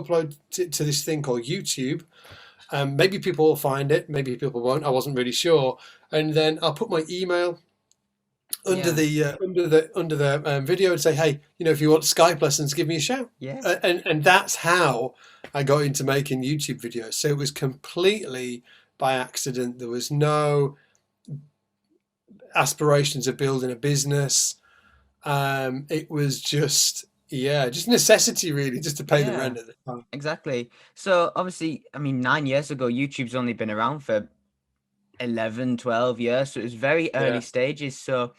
called YouTube. Maybe people will find it, maybe people won't. I wasn't really sure. And then I'll put my email under Yeah. the video and say, hey, if you want Skype lessons, give me a shout. Yeah. And that's how I got into making YouTube videos. So it was completely by accident. There was no aspirations of building a business. It was just necessity, really, just to pay the Yeah. rent at the time. Exactly. So obviously, I mean, 9 years ago, YouTube's only been around for 11, 12 years. So it was very early Yeah. stages. So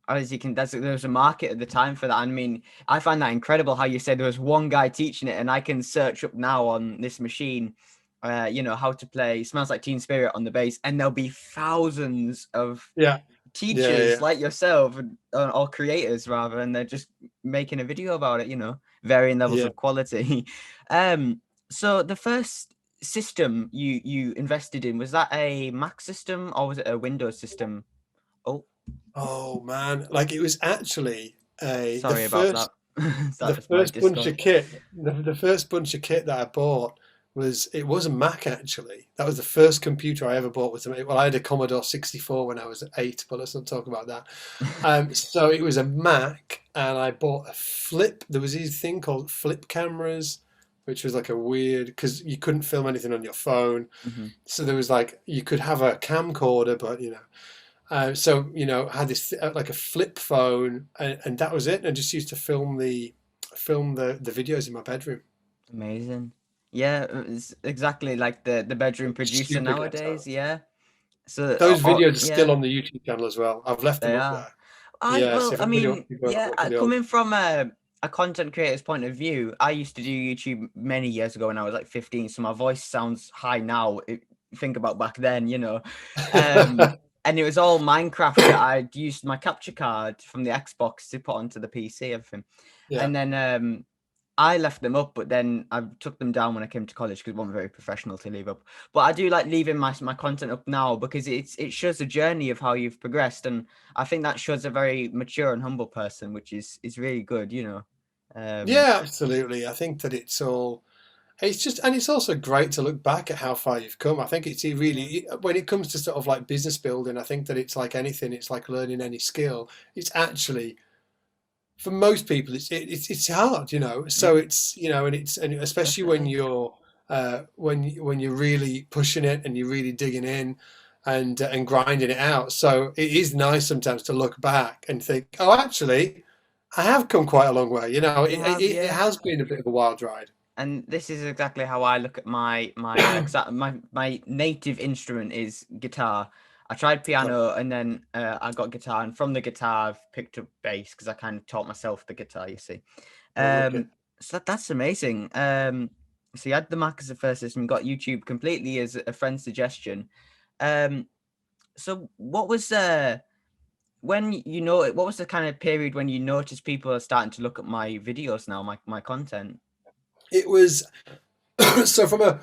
as you can, there was a market at the time for that. I mean, I find that incredible how you said there was one guy teaching it, and I can search up now on this machine, how to play Smells Like Teen Spirit on the bass, and there'll be thousands of Yeah. teachers like yourself or creators rather, and they're just making a video about it, varying levels Yeah. of quality. So the first system you invested in, was that a Mac system or was it a Windows system? Oh man, like it was actually Sorry about that. the first bunch of kit. The first bunch of kit that I bought was a Mac actually. That was the first computer I ever bought. I had a Commodore 64 when I was 8, but let's not talk about that. So it was a Mac, and I bought a flip. There was this thing called flip cameras, which was like a weird, because you couldn't film anything on your phone. Mhm. So there was like, you could have a camcorder, but had this like a flip phone, and that was it. I just used to film the videos in my bedroom. Amazing. Yeah, it's exactly like the bedroom producer Stupid nowadays. ghetto. Yeah. So Those videos are still yeah, on the YouTube channel as well. I've left them they up are. there. Yeah, so Well, if I anybody wants mean, to go yeah, look at the old. coming from a content creator's point of view, I used to do YouTube many years ago when I was like 15, so my voice sounds high now. Think about back then, and it was all Minecraft that I'd used my capture card from the Xbox to put onto the PC, everything. Yeah. And then I left them up, but then I took them down when I came to college because it wasn't very professional to leave up. But I do like leaving my content up now because it shows the journey of how you've progressed, and I think that shows a very mature and humble person, which is really good, Yeah, absolutely. I think that it's also great to look back at how far you've come. I think it's really, when it comes to sort of like business building, I think that it's like anything, it's like learning any skill. It's actually for most people, it's hard, So it's and especially when Definitely. you're when you're really pushing it and you're really digging in and grinding it out. So it is nice sometimes to look back and think, oh, actually, I have come quite a long way. You have, It yeah. has been a bit of a wild ride. And this is exactly how I look at my native instrument is guitar. I tried piano and then I got guitar, and from the guitar I've picked up bass because I kind of taught myself the guitar, you see. Okay. So that's amazing. So you had the Mac as a first system, you got YouTube completely as a friend's suggestion. So what was when what was the kind of period when you noticed people are starting to look at my videos now, my content? It was so from a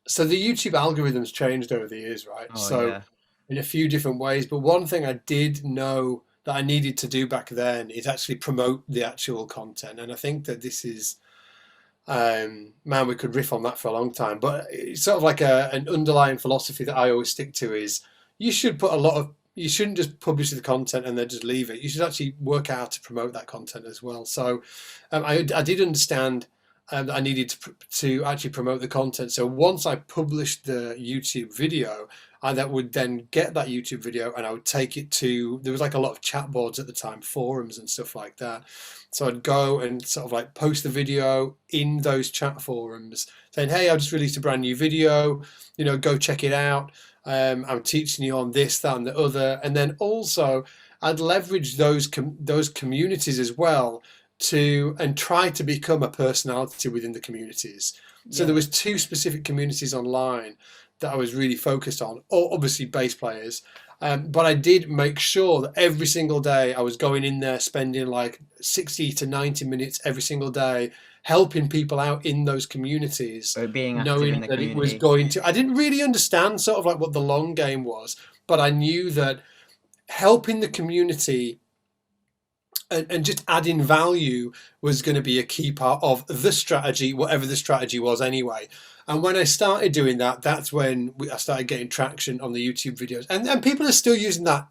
so the YouTube algorithms changed over the years, right? Oh So yeah. in a few different ways, but one thing I did know that I needed to do back then is actually promote the actual content. And I think that this is man, we could riff on that for a long time, but it's sort of like an underlying philosophy that I always stick to is you should put you shouldn't just publish the content and then just leave it. You should actually work out to promote that content as well. So I did understand that I needed to actually promote the content. So once I published the YouTube video, I that would then get that YouTube video and I would take it to, there was like a lot of chat boards at the time, forums and stuff like that. So I'd go and sort of like post the video in those chat forums saying, hey, I just released a brand new video, go check it out. I'm teaching you on this, that, and the other. And then also I'd leverage those communities as well and try to become a personality within the communities. So there was 2 specific communities online that I was really focused on, obviously bass players. But I did make sure that every single day I was going in there, spending like 60 to 90 minutes every single day, helping people out in those communities, Or being active in knowing the that it was community. going to, I didn't really understand sort of like what the long game was, but I knew that helping the community and just adding value was going to be a key part of the strategy, whatever the strategy was anyway. And when I started doing that, that's when I started getting traction on the YouTube videos. And people are still using that.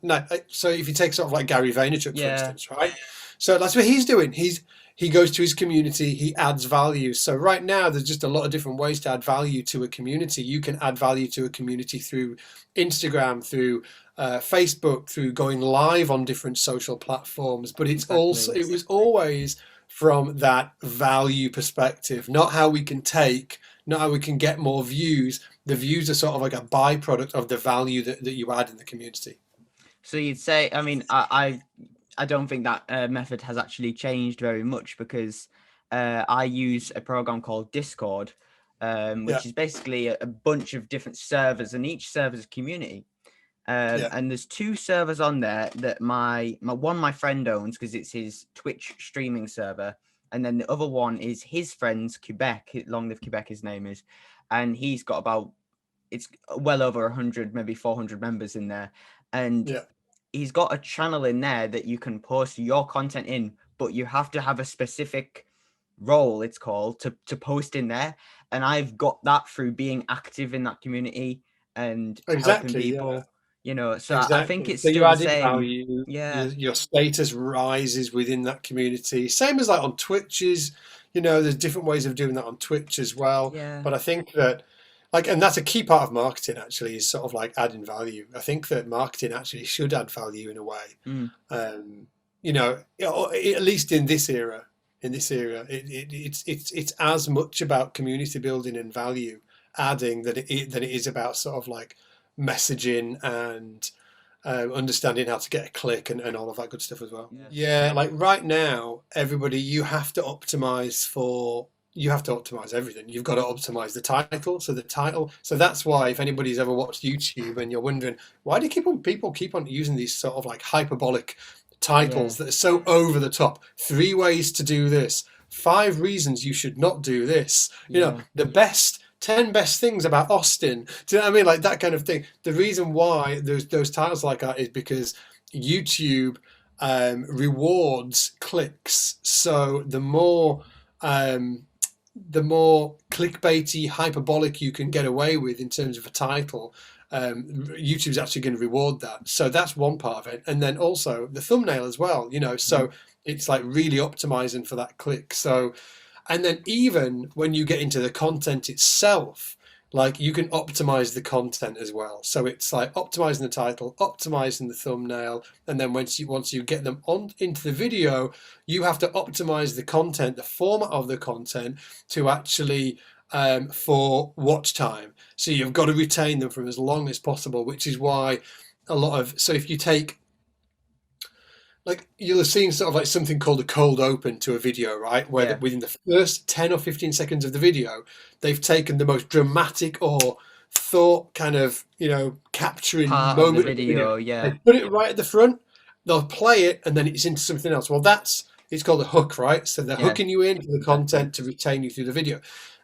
So if you take sort of like Gary Vaynerchuk, for instance, right? So that's what he's doing. He goes to his community, he adds value. So right now, there's just a lot of different ways to add value to a community. You can add value to a community through Instagram, through Facebook, through going live on different social platforms. But it was always from that value perspective, not how we can not how we can get more views. The views are sort of like a byproduct of the value that you add in the community. So you'd say, I mean, I don't think that method has actually changed very much because I use a program called Discord, which is basically a bunch of different servers, and each server is a community. And there's 2 servers on there that my friend owns because it's his Twitch streaming server, and then the other one is his friend's Quebec. Long Live Quebec, his name is, and he's got it's well over 100, maybe 400 members in there, and he's got a channel in there that you can post your content in, but you have to have a specific role, it's called, to post in there. And I've got that through being active in that community and helping people. So I think it's still the same. Value. Yeah. Your status rises within that community. Same as like on Twitches, there's different ways of doing that on Twitch as well. Yeah. But I think that and that's a key part of marketing actually, is sort of like adding value. I think that marketing actually should add value in a way. At least in this era, it's as much about community building and value adding than it is about sort of like messaging and understanding how to get a click and all of that good stuff as well. Like right now, everybody, you have to optimize everything. You've got to optimize the title. So that's why if anybody's ever watched YouTube and you're wondering why do people keep on using these sort of like hyperbolic titles that are so over the top, 3 ways to do this, 5 reasons you should not do this, the 10 best things about Austin. Do you know what I mean? Like that kind of thing. The reason why those titles like that is because YouTube rewards clicks. So the more clickbaity, hyperbolic you can get away with in terms of a title, YouTube's actually going to reward that. So that's one part of it. And then also the thumbnail as well, you know, so it's like really optimizing for that click. So, and then even when you get into the content itself, like you can optimize the content as well. So it's like optimizing the title, optimizing the thumbnail, and then once you get them on into the video, you have to optimize the content, the format of the content to actually for watch time. So you've got to retain them for as long as possible, which is why a lot of, so if you take, like you'll have seen sort of like something called a cold open to a video, right? Where within the first 10 or 15 seconds of the video, they've taken the most dramatic or thought kind of, you know, capturing Part moment of the video, yeah. They put it right at the front, they'll play it, and then it's into something else. Well, it's called a hook, right? So they're hooking you into the content to retain you through the video.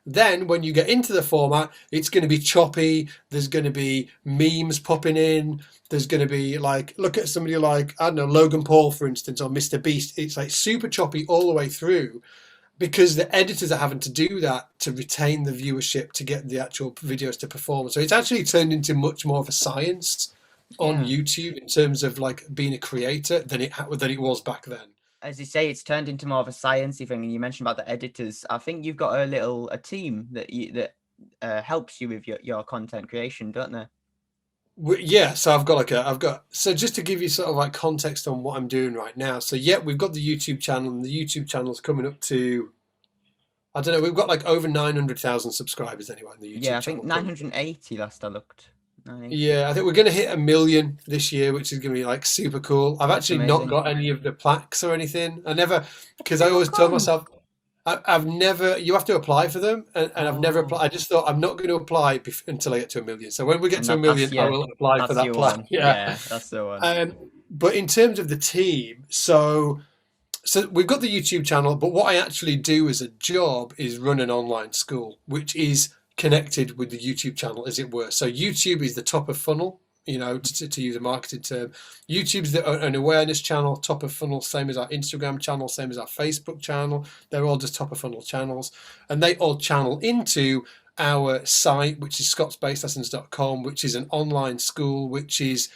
Then when you get into the format, it's going to be choppy. There's going to be memes popping in. There's going to be like, look at somebody like, I don't know, Logan Paul, for instance, or Mr. Beast. It's like super choppy all the way through because the editors are having to do that to retain the viewership to get the actual videos to perform. So it's actually turned into much more of a science on YouTube in terms of like being a creator than it was back then. As you say, it's turned into more of a sciencey thing, and you mentioned about the editors. I think you've got a team that helps you with your content creation, don't they? Yeah, so I've got so just to give you sort of like context on what I'm doing right now. So yeah, we've got the YouTube channel, and the YouTube channel's coming up to, I don't know, we've got like over 900,000 subscribers anyway on the YouTube channel. Yeah, I think 980 last I looked. Yeah, I think we're going to hit 1 million this year, which is going to be like super cool. I've actually not got any of the plaques or anything. I never, because I always tell myself, I've never, you have to apply for them, and I've never applied. I just thought I'm not going to apply until I get to 1 million. So when we get to 1 million, I will apply for that plaque. Yeah, that's the one. But in terms of the team, so we've got the YouTube channel, but what I actually do as a job is run an online school, which is connected with the YouTube channel, as it were. So YouTube is the top of funnel, you know, to use a marketing term. YouTube's an awareness channel, top of funnel, same as our Instagram channel, same as our Facebook channel. They're all just top of funnel channels, and they all channel into our site, which is scottsbaselessons.com, which is an online school, which is,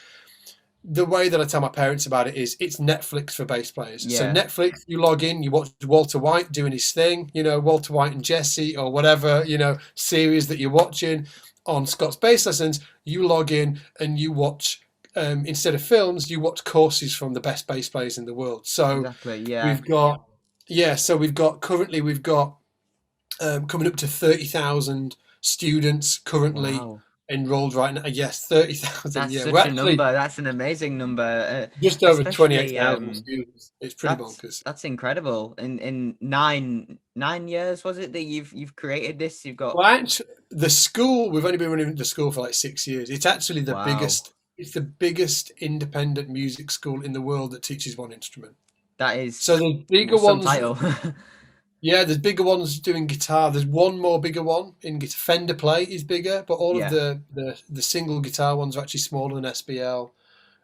the way that I tell my parents about it is it's Netflix for bass players. Yeah. So Netflix, you log in, you watch Walter White doing his thing, you know, Walter White and Jesse or whatever, you know, series that you're watching. On Scott's Bass Lessons, you log in and you watch, instead of films, you watch courses from the best bass players in the world. So we've got, currently we've got coming up to 30,000 students currently. Wow. Enrolled right now. Yes, 30,000. That's such a number. That's an amazing number. Just over 28,000 students. It's pretty bonkers. That's incredible. In nine years, was it that you've created this? You've got. Well, actually, the school, we've only been running the school for like 6 years. It's actually the biggest. It's the biggest independent music school in the world that teaches one instrument. That is. So the bigger ones. Title. Yeah, there's bigger ones doing guitar. There's one more bigger one in guitar. Fender Play is bigger, but all of the single guitar ones are actually smaller than SBL.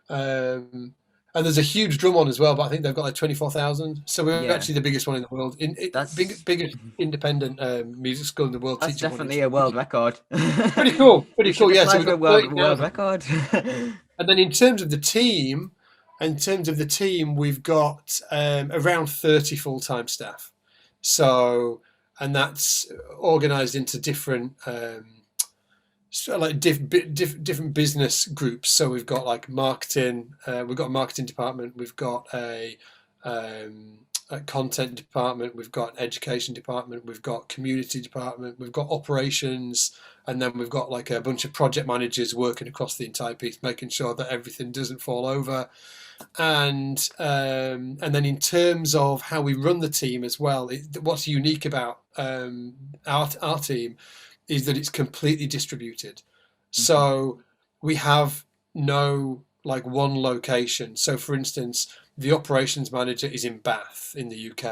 And there's a huge drum one as well, but I think they've got like 24,000. So we're actually the biggest one in the world. That's biggest independent music school in the world. That's definitely a world record. Pretty cool. Pretty cool. Yeah, so we've got world record. And then in terms of the team, we've got around 30 full-time staff. So, and that's organized into different different business groups. So we've got like marketing, we've got a marketing department, we've got a content department, we've got an education department, we've got community department, we've got operations, and then we've got like a bunch of project managers working across the entire piece, making sure that everything doesn't fall over. And then in terms of how we run the team as well, what's unique about our team is that it's completely distributed. Mm-hmm. So we have no like one location. So for instance, the operations manager is in Bath in the UK.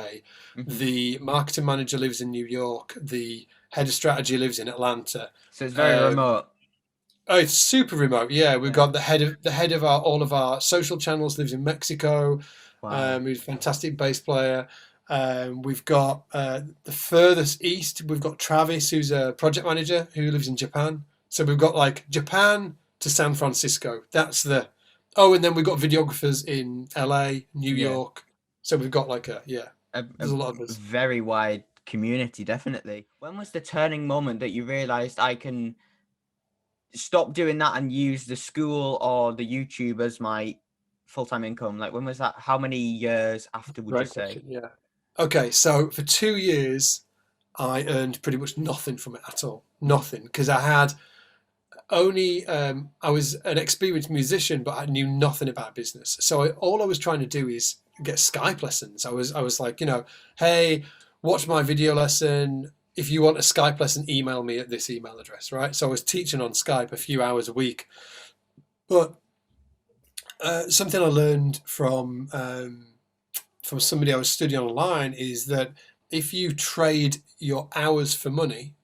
Mm-hmm. The marketing manager lives in New York. The head of strategy lives in Atlanta. So it's very remote. Oh, it's super remote. Yeah, we've got the head of all of our social channels lives in Mexico. Wow. He's a fantastic bass player. We've got the furthest east. We've got Travis, who's a project manager who lives in Japan. So we've got like Japan to San Francisco. That's the. Oh, and then we've got videographers in LA, New Yeah. York. So we've got like there's a lot of us. very wide community, definitely. When was the turning moment that you realized I can stop doing that and use the school or the YouTube as my full-time income? Like, when was that? How many years after would you Great say? question, yeah. Okay, so for 2 years, I earned pretty much nothing from it at all. Nothing, because I had only I was an experienced musician, but I knew nothing about business. So all I was trying to do is get Skype lessons. I was like, hey, watch my video lesson. If you want a Skype lesson, email me at this email address, right? So I was teaching on Skype a few hours a week. But something I learned from somebody I was studying online is that if you trade your hours for money,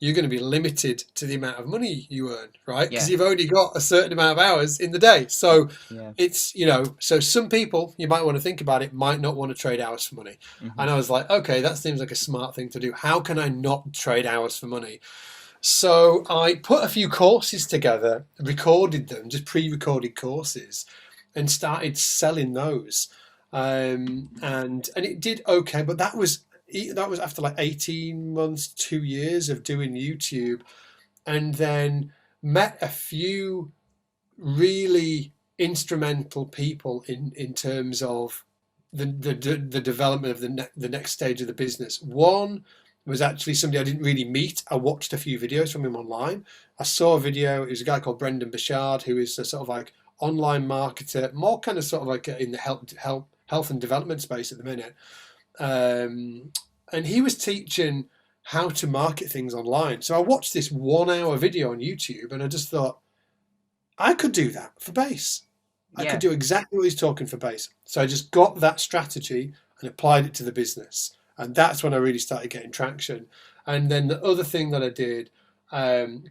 you're going to be limited to the amount of money you earn, right? Because you've only got a certain amount of hours in the day. So it's, so some people, you might want to think about it, might not want to trade hours for money. And I was like, okay, that seems like a smart thing to do. How can I not trade hours for money? So I put a few courses together, recorded them, just pre-recorded courses, and started selling those. And it did okay, but that was after like 18 months, 2 years of doing YouTube, and then met a few really instrumental people in terms of the development of the next stage of the business. One was actually somebody I didn't really meet. I watched a few videos from him online. I saw a video. It was a guy called Brendan Bashard, who is a sort of like online marketer, more kind of sort of like in the health and development space at the minute. And he was teaching how to market things online. So I watched this 1 hour video on YouTube, and I just thought, I could do that for base. I could do exactly what he's talking for base. So I just got that strategy and applied it to the business. And that's when I really started getting traction. And then the other thing that I did,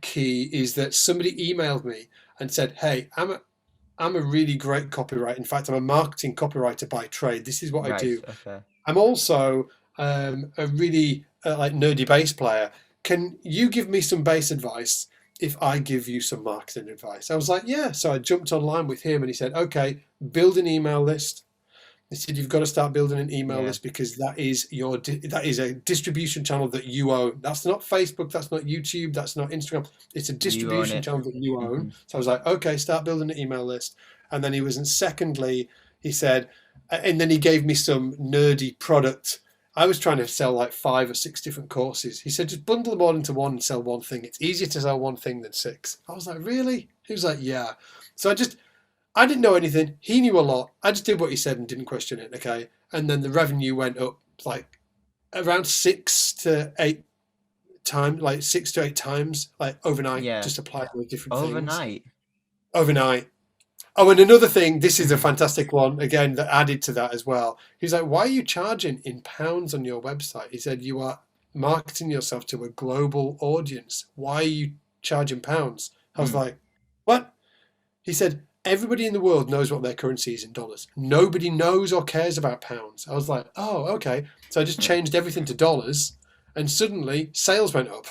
key, is that somebody emailed me and said, hey, I'm a really great copywriter. In fact, I'm a marketing copywriter by trade. This is what I do. Okay. I'm also a really like nerdy bass player. Can you give me some bass advice if I give you some marketing advice? I was like, yeah. So I jumped online with him, and he said, okay, build an email list. He said, you've got to start building an email list, because that is a distribution channel that you own. That's not Facebook, that's not YouTube, that's not Instagram. It's a distribution channel that you own. So I was like, okay, start building an email list. And then secondly, he said, and then he gave me some nerdy product. I was trying to sell like 5 or 6 different courses. He said, just bundle them all into one and sell one thing. It's easier to sell one thing than 6. I was like, really? He was like, yeah. So I didn't know anything. He knew a lot. I just did what he said and didn't question it. Okay. And then the revenue went up like around 6 to 8 times, like overnight. Just applying with different things. Overnight. Oh, and another thing, this is a fantastic one, again, that added to that as well. He's like, why are you charging in pounds on your website? He said, you are marketing yourself to a global audience. Why are you charging pounds? I was like, what? He said, everybody in the world knows what their currency is in dollars. Nobody knows or cares about pounds. I was like, oh, okay. So I just changed everything to dollars, and suddenly sales went up.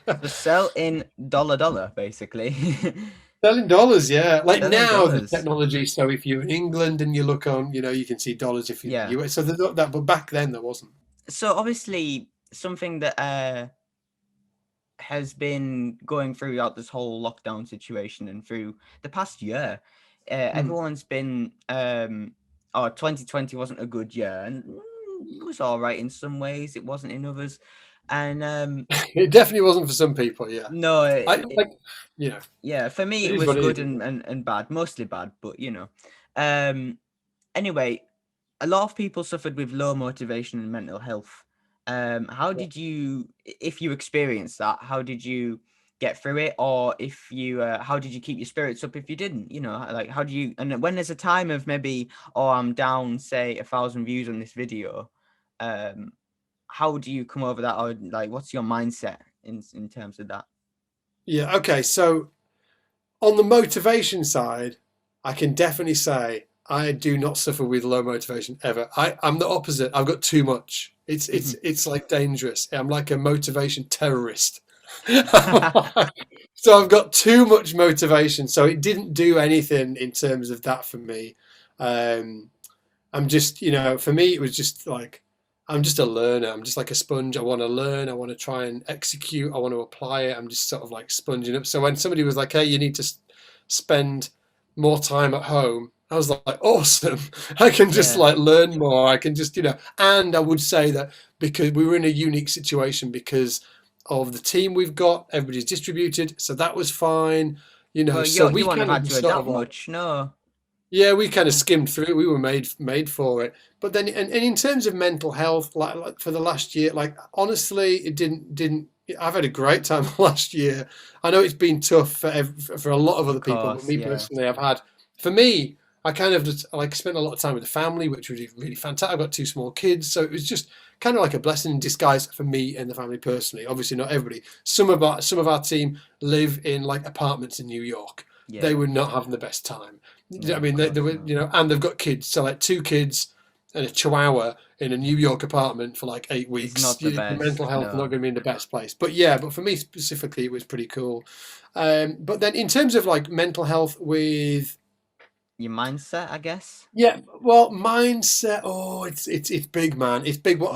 The sell in dollar, basically. Selling dollars, yeah. Like Selling now, dollars. the technology, so if you're in England and you look on, you can see dollars if you're in the US. So there's not that, but back then there wasn't. So obviously something that has been going throughout this whole lockdown situation and through the past year, everyone's been, 2020 wasn't a good year, and it was all right in some ways, it wasn't in others. And it definitely wasn't for some people. Yeah. No, yeah. For me it was good and bad, mostly bad, but anyway, a lot of people suffered with low motivation and mental health. How did you, if you experienced that, how did you get through it? Or if you, how did you keep your spirits up if you didn't? Like, how do you, and when there's a time of maybe, I'm down, say, 1,000 views on this video, how do you come over that? Or like, what's your mindset in terms of that? Yeah. Okay. So on the motivation side, I can definitely say I do not suffer with low motivation ever. I'm the opposite. I've got too much. It's like dangerous. I'm like a motivation terrorist. So I've got too much motivation. So it didn't do anything in terms of that for me. I'm just, for me, it was just like, I'm just a learner. I'm just like a sponge. I want to learn. I want to try and execute. I want to apply it. I'm just sort of like sponging up. So when somebody was like, hey, you need to spend more time at home, I was like, awesome. I can just like learn more. I can just, and I would say that because we were in a unique situation because of the team we've got, everybody's distributed. So that was fine. Well, So you we wouldn't have kind had of to sort adapt of like, much, no. yeah, we kind of skimmed through it. We were made for it. But then, and in terms of mental health, like for the last year, like honestly, it didn't. I've had a great time last year. I know it's been tough for a lot of other people, but Course, me yeah. personally, for me, I kind of just like spent a lot of time with the family, which was really fantastic. I've got two small kids, so it was just kind of like a blessing in disguise for me and the family personally. Obviously, not everybody. Some of our team live in like apartments in New York. Yeah. They were not having the best time. No, I mean, of they were, course and they've got kids. So like two kids and a chihuahua in a New York apartment for like 8 weeks. not the Your mental best, health is no. not going to be in the best place. But for me specifically, it was pretty cool. But then in terms of like mental health with your mindset, I guess. yeah, well, mindset. Oh, it's big, man. It's big. Well,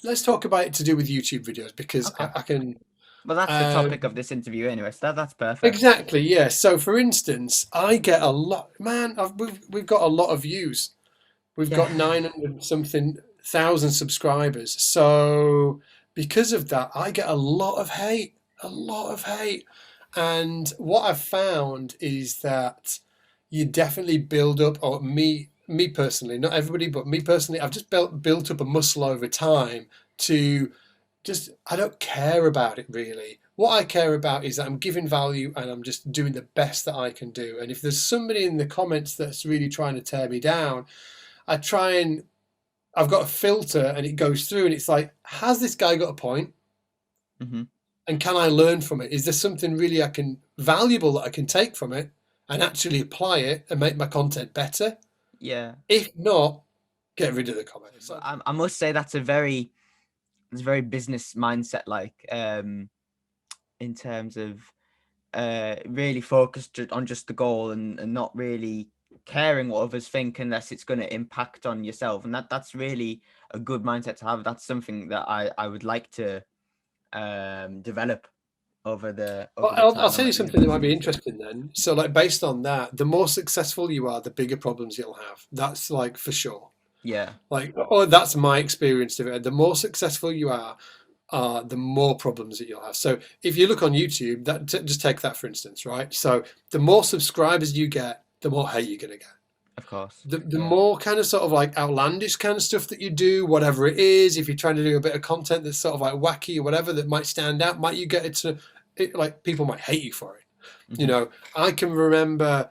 let's talk about it to do with YouTube videos because Okay. I can. Well, that's the topic of this interview anyway, so that's perfect. Exactly, yeah. So, for instance, I get a lot, man. We've got a lot of views. We've got 900 something thousand subscribers. So, because of that, I get a lot of hate, And what I've found is that you definitely build up, or me personally, not everybody, but me personally, I've just built up a muscle over time to just, I don't care about it really. What I care about is that I'm giving value and I'm just doing the best that I can do. And if there's somebody in the comments that's really trying to tear me down, I've got a filter and it goes through and it's like, has this guy got a point? Mm-hmm. And can I learn from it? Is there something really valuable that I can take from it and actually apply it and make my content better? Yeah. If not, get rid of the comments. But I must say it's a very business mindset, like in terms of really focused on just the goal and not really caring what others think unless it's going to impact on yourself. And that's really a good mindset to have. That's something that I would like to develop over the I'll tell you something that might be interesting then. So like based on that, the more successful you are, the bigger problems you'll have. That's like for sure. Yeah. Like, that's my experience of it. The more successful you are, the more problems that you'll have. So if you look on YouTube, just take that for instance, right? So the more subscribers you get, the more hate you're going to get. Of course. The more kind of sort of like outlandish kind of stuff that you do, whatever it is, if you're trying to do a bit of content that's sort of like wacky or whatever that might stand out, might you get it like people might hate you for it. Mm-hmm. I can remember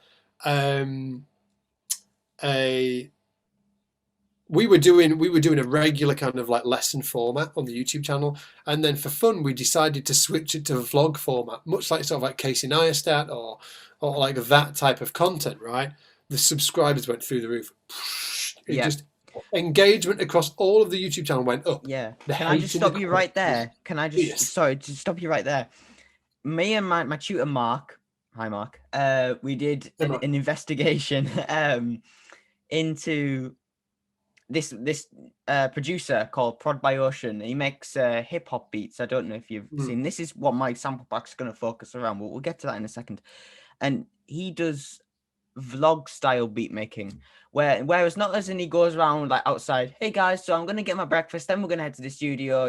we were doing a regular kind of like lesson format on the YouTube channel, and then for fun we decided to switch it to a vlog format, much like sort of like Casey Neistat or like that type of content, right? The subscribers went through the roof. Just engagement across all of the YouTube channel went up. Yeah. Can I just stop you right there? Sorry, to stop you right there. Me and my tutor Mark, hi Mark, we did an investigation into this producer called Prod by Ocean. He makes hip hop beats. I don't know if you've seen. This is what my sample pack's going to focus around. But we'll get to that in a second. And he does vlog style beat making, whereas not as in he goes around like outside, hey guys, so I'm gonna get my breakfast, then we're gonna head to the studio.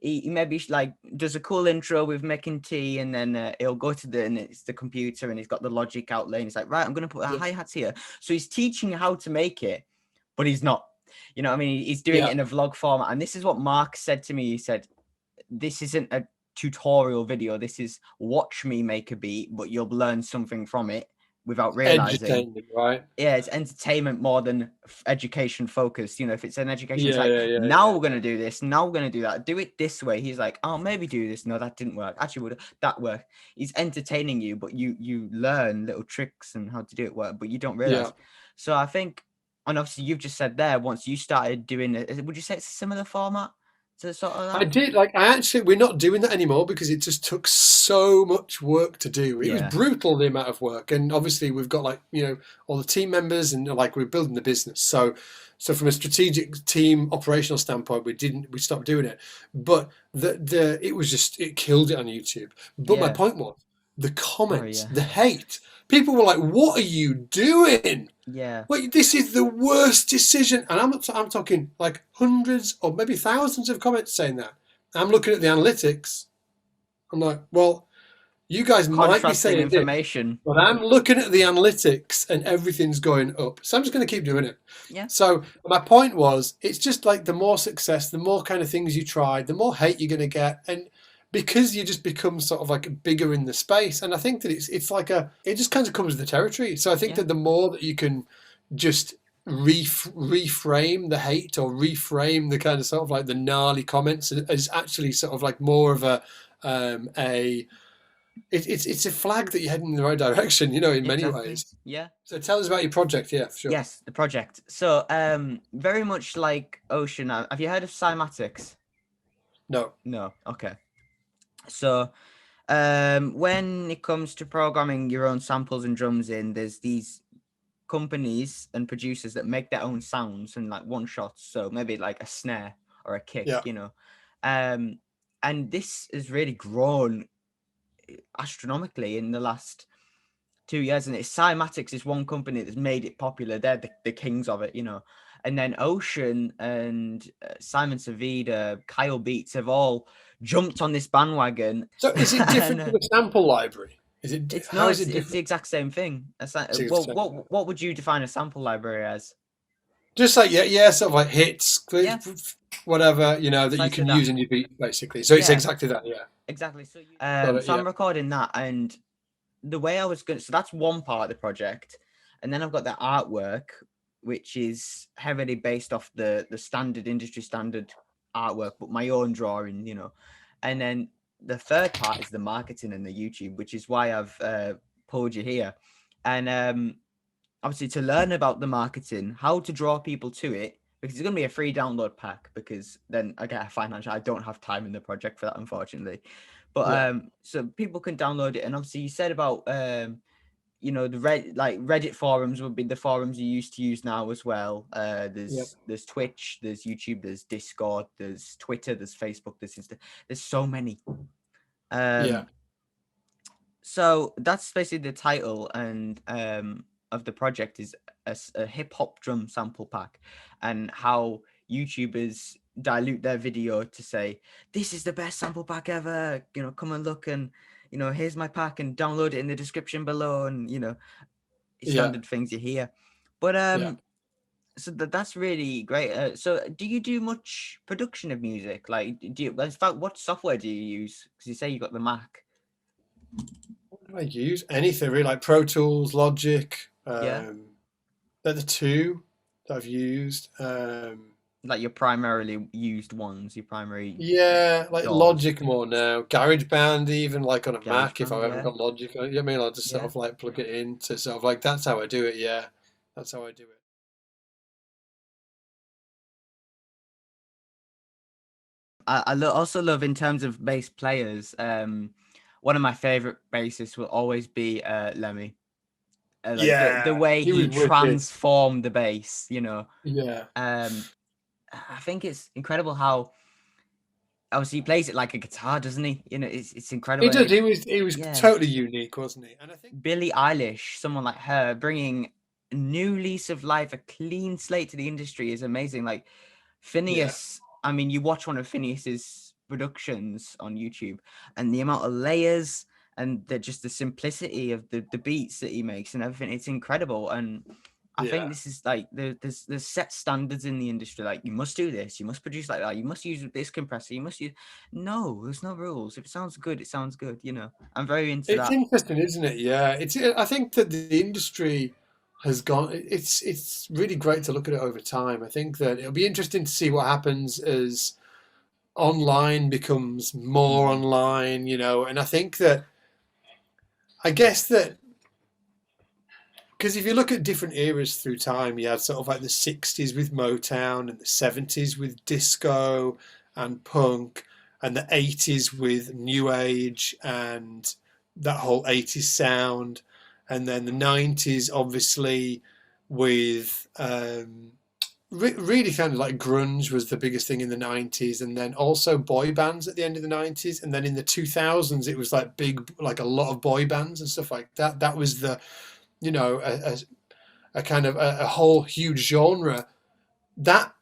He maybe like does a cool intro with making tea, and then he'll go to it's the computer and he's got the Logic outlay and he's like, right, I'm gonna put a hi-hats here. So he's teaching you how to make it, but he's not, what I mean, he's doing it in a vlog format. And this is what Mark said to me. He said, this isn't a tutorial video, this is watch me make a beat, but you'll learn something from it without realizing. Right? Yeah, it's entertainment more than education focused. If it's an education, now we're gonna do this, now we're gonna do that, do it this way. He's like, oh, maybe do this. No, that didn't work. Actually, would that work? He's entertaining you, but you learn little tricks and how to do it work, but you don't realize. So I think, and obviously you've just said there, once you started doing it, would you say it's a similar format? to sort of I that? did we're not doing that anymore because it just took so much work to do. It was Yeah. brutal, the amount of work, and obviously we've got all the team members and we're building the business. So from a strategic team operational standpoint, we stopped doing it. But it killed it on YouTube. But my Yeah. point was the Oh comments, yeah. the hate. People were like, "What are you doing? Yeah. Wait, this is the worst decision." And I'm talking like hundreds or maybe thousands of comments saying that. I'm looking at the analytics. I'm like, well, you guys might be Contrasting saying this, information. but I'm looking at the analytics and everything's going up. So I'm just going to keep doing it. Yeah. So my point was, it's just like the more success, the more kind of things you try, the more hate you're going to get. And because you just become sort of like bigger in the space. And I think that it just kind of comes with the territory. So I think Yeah. that the more that you can just reframe the hate or reframe the kind of sort of like the gnarly comments as actually sort of like more of it's a flag that you're heading in the right direction, in many Exactly. ways. Yeah. So tell us about your project. Yeah, for sure. Yes, the project. So, very much like Ocean. Have you heard of cymatics? No. No. Okay. So, when it comes to programming your own samples and drums in, there's these companies and producers that make their own sounds and like one shots. So maybe like a snare or a kick, Yeah. And this has really grown astronomically in the last 2 years, and Cymatics is one company that's made it popular. They're the kings of it, and then Ocean and Simon Savida, Kyle Beats have all jumped on this bandwagon. So is it different to the sample library? It's How no, is it it's the different? exact same thing. the same What would you define a sample library as? Just like sort of like hits, Yeah. whatever that you Precisely can that. use in your beat, basically. So it's Yeah. exactly that. Yeah. Exactly. So, it, so yeah. I'm recording that, and the way I was going, so that's one part of the project, and then I've got the artwork, which is heavily based off the standard industry standard artwork, but my own drawing, and then the third part is the marketing and the YouTube, which is why I've pulled you here, and obviously to learn about the marketing, how to draw people to it, because it's going to be a free download pack, because then I get a financial, I don't have time in the project for that, unfortunately. But so people can download it. And obviously you said about the Reddit forums would be the forums you used to use now as well. There's Twitch, there's YouTube, there's Discord, there's Twitter, there's Facebook, there's so many. So that's basically the title and of the project is a hip hop drum sample pack, and how YouTubers dilute their video to say, this is the best sample pack ever, come and look, and here's my pack and download it in the description below, and standard things you hear. But so that's really great. So do you do much production of music? Like, in fact, what software do you use? Because you say you got the Mac. What do I use? Anything really, like Pro Tools, Logic. Yeah. They're the two that I've used. Like your primarily used ones, your primary. Yeah, like DAWs. Logic more now. GarageBand even, like on a Mac, if GarageBand, I haven't got Logic on it. I mean, I'll just sort of like plug it in to sort of like, that's how I do it. Yeah, that's how I do it. I also love, in terms of bass players, one of my favorite bassists will always be Lemmy. The way he transformed the bass, Yeah. I think it's incredible how obviously he plays it like a guitar, doesn't he? It's incredible. He did. He was totally unique, wasn't he? And I think Billie Eilish, someone like her, bringing a new lease of life, a clean slate to the industry is amazing. Like Phineas, I mean, you watch one of Phineas's productions on YouTube, and the amount of layers and the simplicity of the beats that he makes and everything, it's incredible. And I think this is like there's set standards in the industry. Like, you must do this, you must produce like that, you must use this compressor, you must use. No, there's no rules. If it sounds good, it sounds good. I'm very into that. It's interesting, isn't it? Yeah, I think that the industry has gone. It's really great to look at it over time. I think that it'll be interesting to see what happens as online becomes more online. And I guess that. Because if you look at different eras through time, you had sort of like the 60s with Motown and the 70s with disco, and punk, and the 80s with new age and that whole 80s sound, and then the 90s obviously with really sounded like grunge was the biggest thing in the 90s, and then also boy bands at the end of the 90s, and then in the 2000s it was like a lot of boy bands and stuff like that. That was the, you know, a kind of a whole huge genre that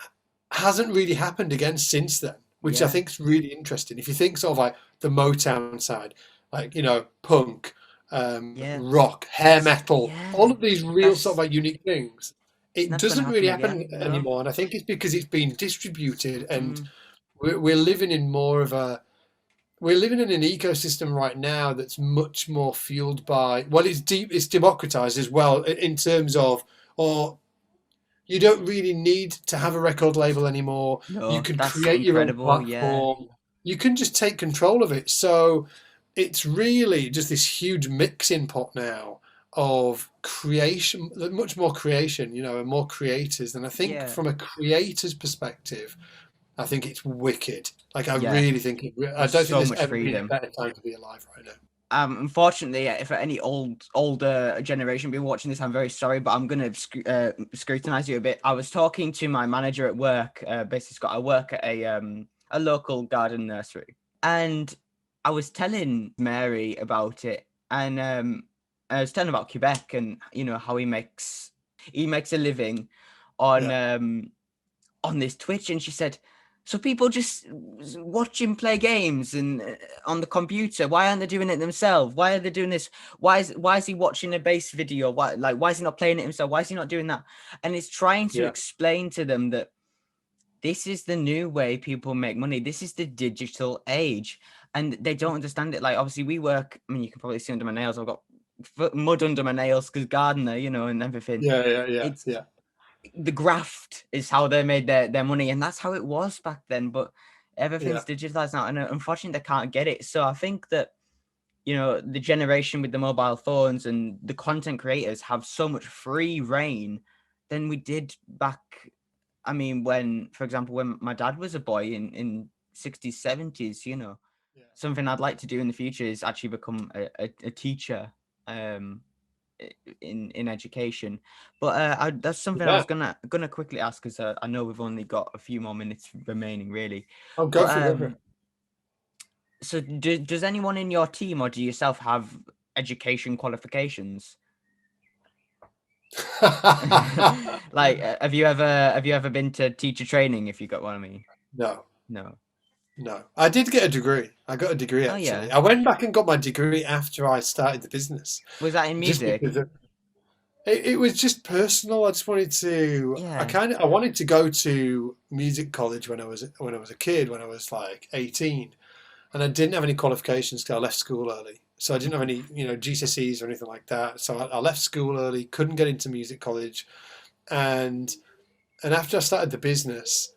hasn't really happened again since then, which I think is really interesting. If you think sort of like the Motown side, like, you know, punk, rock, hair metal, all of these real sort of like unique things, it doesn't really happen anymore. And I think it's because it's been distributed, and we're living in more of a, we're living in an ecosystem right now that's much more fueled by, well, it's democratized as well in terms of, or you don't really need to have a record label anymore. You can create your own platform. You can just take control of it. So it's really just this huge mixing pot now of creation, much more creation, you know, and more creators. And I think from a creator's perspective, I think it's wicked. Like, I really think I don't think there's ever been a better time to be alive right now. Unfortunately, if any older generation be watching this, I'm very sorry, but I'm going to scrutinize you a bit. I was talking to my manager at work, basically Scott. I work at a local garden nursery, and I was telling Mary about it, and I was telling about Quebec, and you know how he makes a living on this Twitch, and she said, so people just watch him play games and on the computer. Why aren't they doing it themselves? Why are they doing this? Why is he watching a bass video? Why is he not playing it himself? Why is he not doing that? And it's trying to explain to them that this is the new way people make money. This is the digital age, and they don't understand it. Like, obviously we work, I mean, you can probably see under my nails, I've got mud under my nails because gardener, you know, and everything. The graft is how they made their money, and that's how it was back then, but everything's digitalized now, and unfortunately they can't get it. So I think that, you know, the generation with the mobile phones and the content creators have so much free reign than we did back. I mean, when, for example, when my dad was a boy in 60s, 70s, you know, something I'd like to do in the future is actually become a teacher in education. But that's something I was gonna quickly ask, because I know we've only got a few more minutes remaining, really. Go for it. So does anyone in your team or do you yourself have education qualifications? Like, have you ever been to teacher training, if you got what I mean? No. I did get a degree. I got a degree, actually. I went back and got my degree after I started the business. Was that in music? It was just personal. I just wanted to. I wanted to go to music college when I was a kid, when I was like 18, and I didn't have any qualifications because I left school early. So I didn't have any, you know, GCSEs or anything like that. So I left school early, couldn't get into music college, and after I started the business,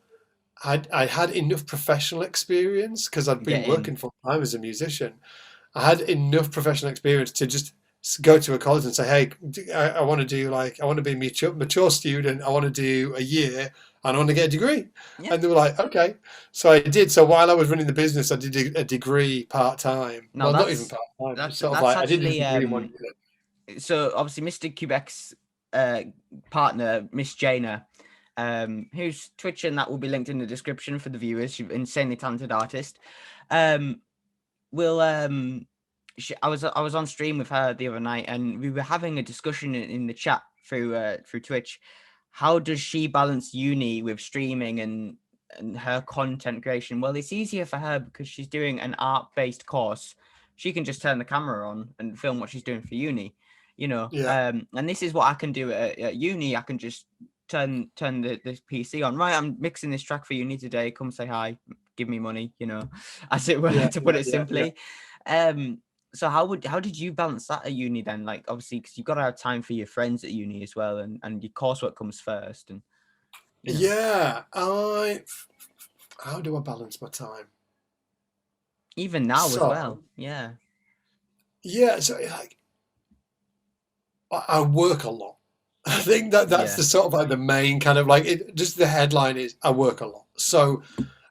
I had enough professional experience because I'd been working full time as a musician. I had enough professional experience to just go to a college and say, hey, I want to be a mature student. I want to do a year and I want to get a degree. And they were like, okay. So I did. So while I was running the business, I did a degree part-time. Well, not even part-time. That's sort of like, I did a degree in 1 year. So obviously Mr. Quebec's partner, Miss Jana, whose Twitch and that will be linked in the description for the viewers. She's an insanely talented artist. I was on stream with her the other night, and we were having a discussion in the chat through Twitch. How does she balance uni with streaming and her content creation? Well, it's easier for her because she's doing an art-based course. She can just turn the camera on and film what she's doing for uni, you know. And this is what I can do at uni. I can just turn the PC on. Right, I'm mixing this track for uni today. Come say hi, give me money, you know, as it were, to put it simply. So how did you balance that at uni then? Like, obviously, because you've got to have time for your friends at uni as well, and your coursework comes first. And you know. How do I balance my time? Even now as well. So like, I work a lot. I think that's the sort of like the main kind of like just the headline is I work a lot. So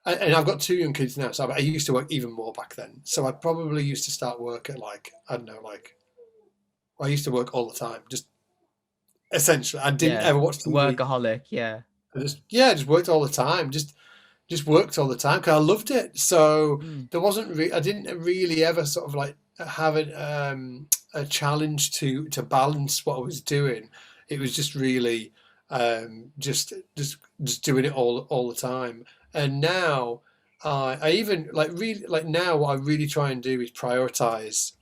and I've got 2 young kids now, so I used to work even more back then. So I probably used to start work at like, I don't know, like, I used to work all the time. Just essentially, I didn't ever watch TV. Workaholic, yeah. I just worked all the time. Just worked all the time because I loved it. So there wasn't I didn't really ever sort of like have a challenge to balance what I was doing. It was just really just doing it all the time. And now I even like really like now what I really try and do is prioritize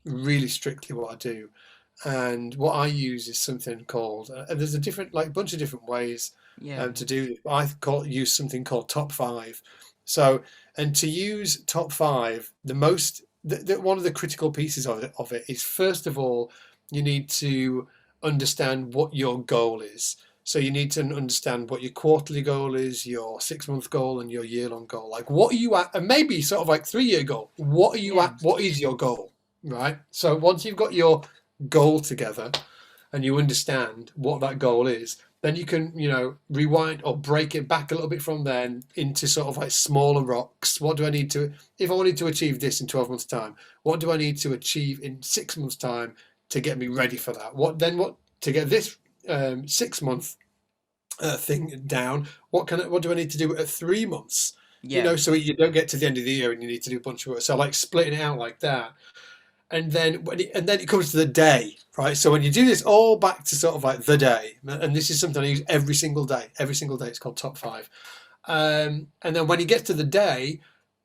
really strictly what I do. And what I use is something called there's a different like bunch of different ways to do this. I use something called top 5. So, and to use top 5, the most one of the critical pieces of it is, first of all, you need to understand what your goal is. So you need to understand what your quarterly goal is, your 6-month goal, and your year-long goal. Like, what are you at? And maybe sort of like 3-year goal. What are you at? What is your goal? Right. So once you've got your goal together and you understand what that goal is, then you can, rewind or break it back a little bit from then into sort of like smaller rocks. What do I need to, if I wanted to achieve this in 12 months' time, what do I need to achieve in 6 months' time to get me ready for that? What to get this 6-month thing down? What do I need to do at 3 months? So you don't get to the end of the year and you need to do a bunch of work. So like splitting it out like that. And then it comes to the day, right? So when you do this all back to sort of like the day, and this is something I use every single day, it's called top 5. And then when you get to the day,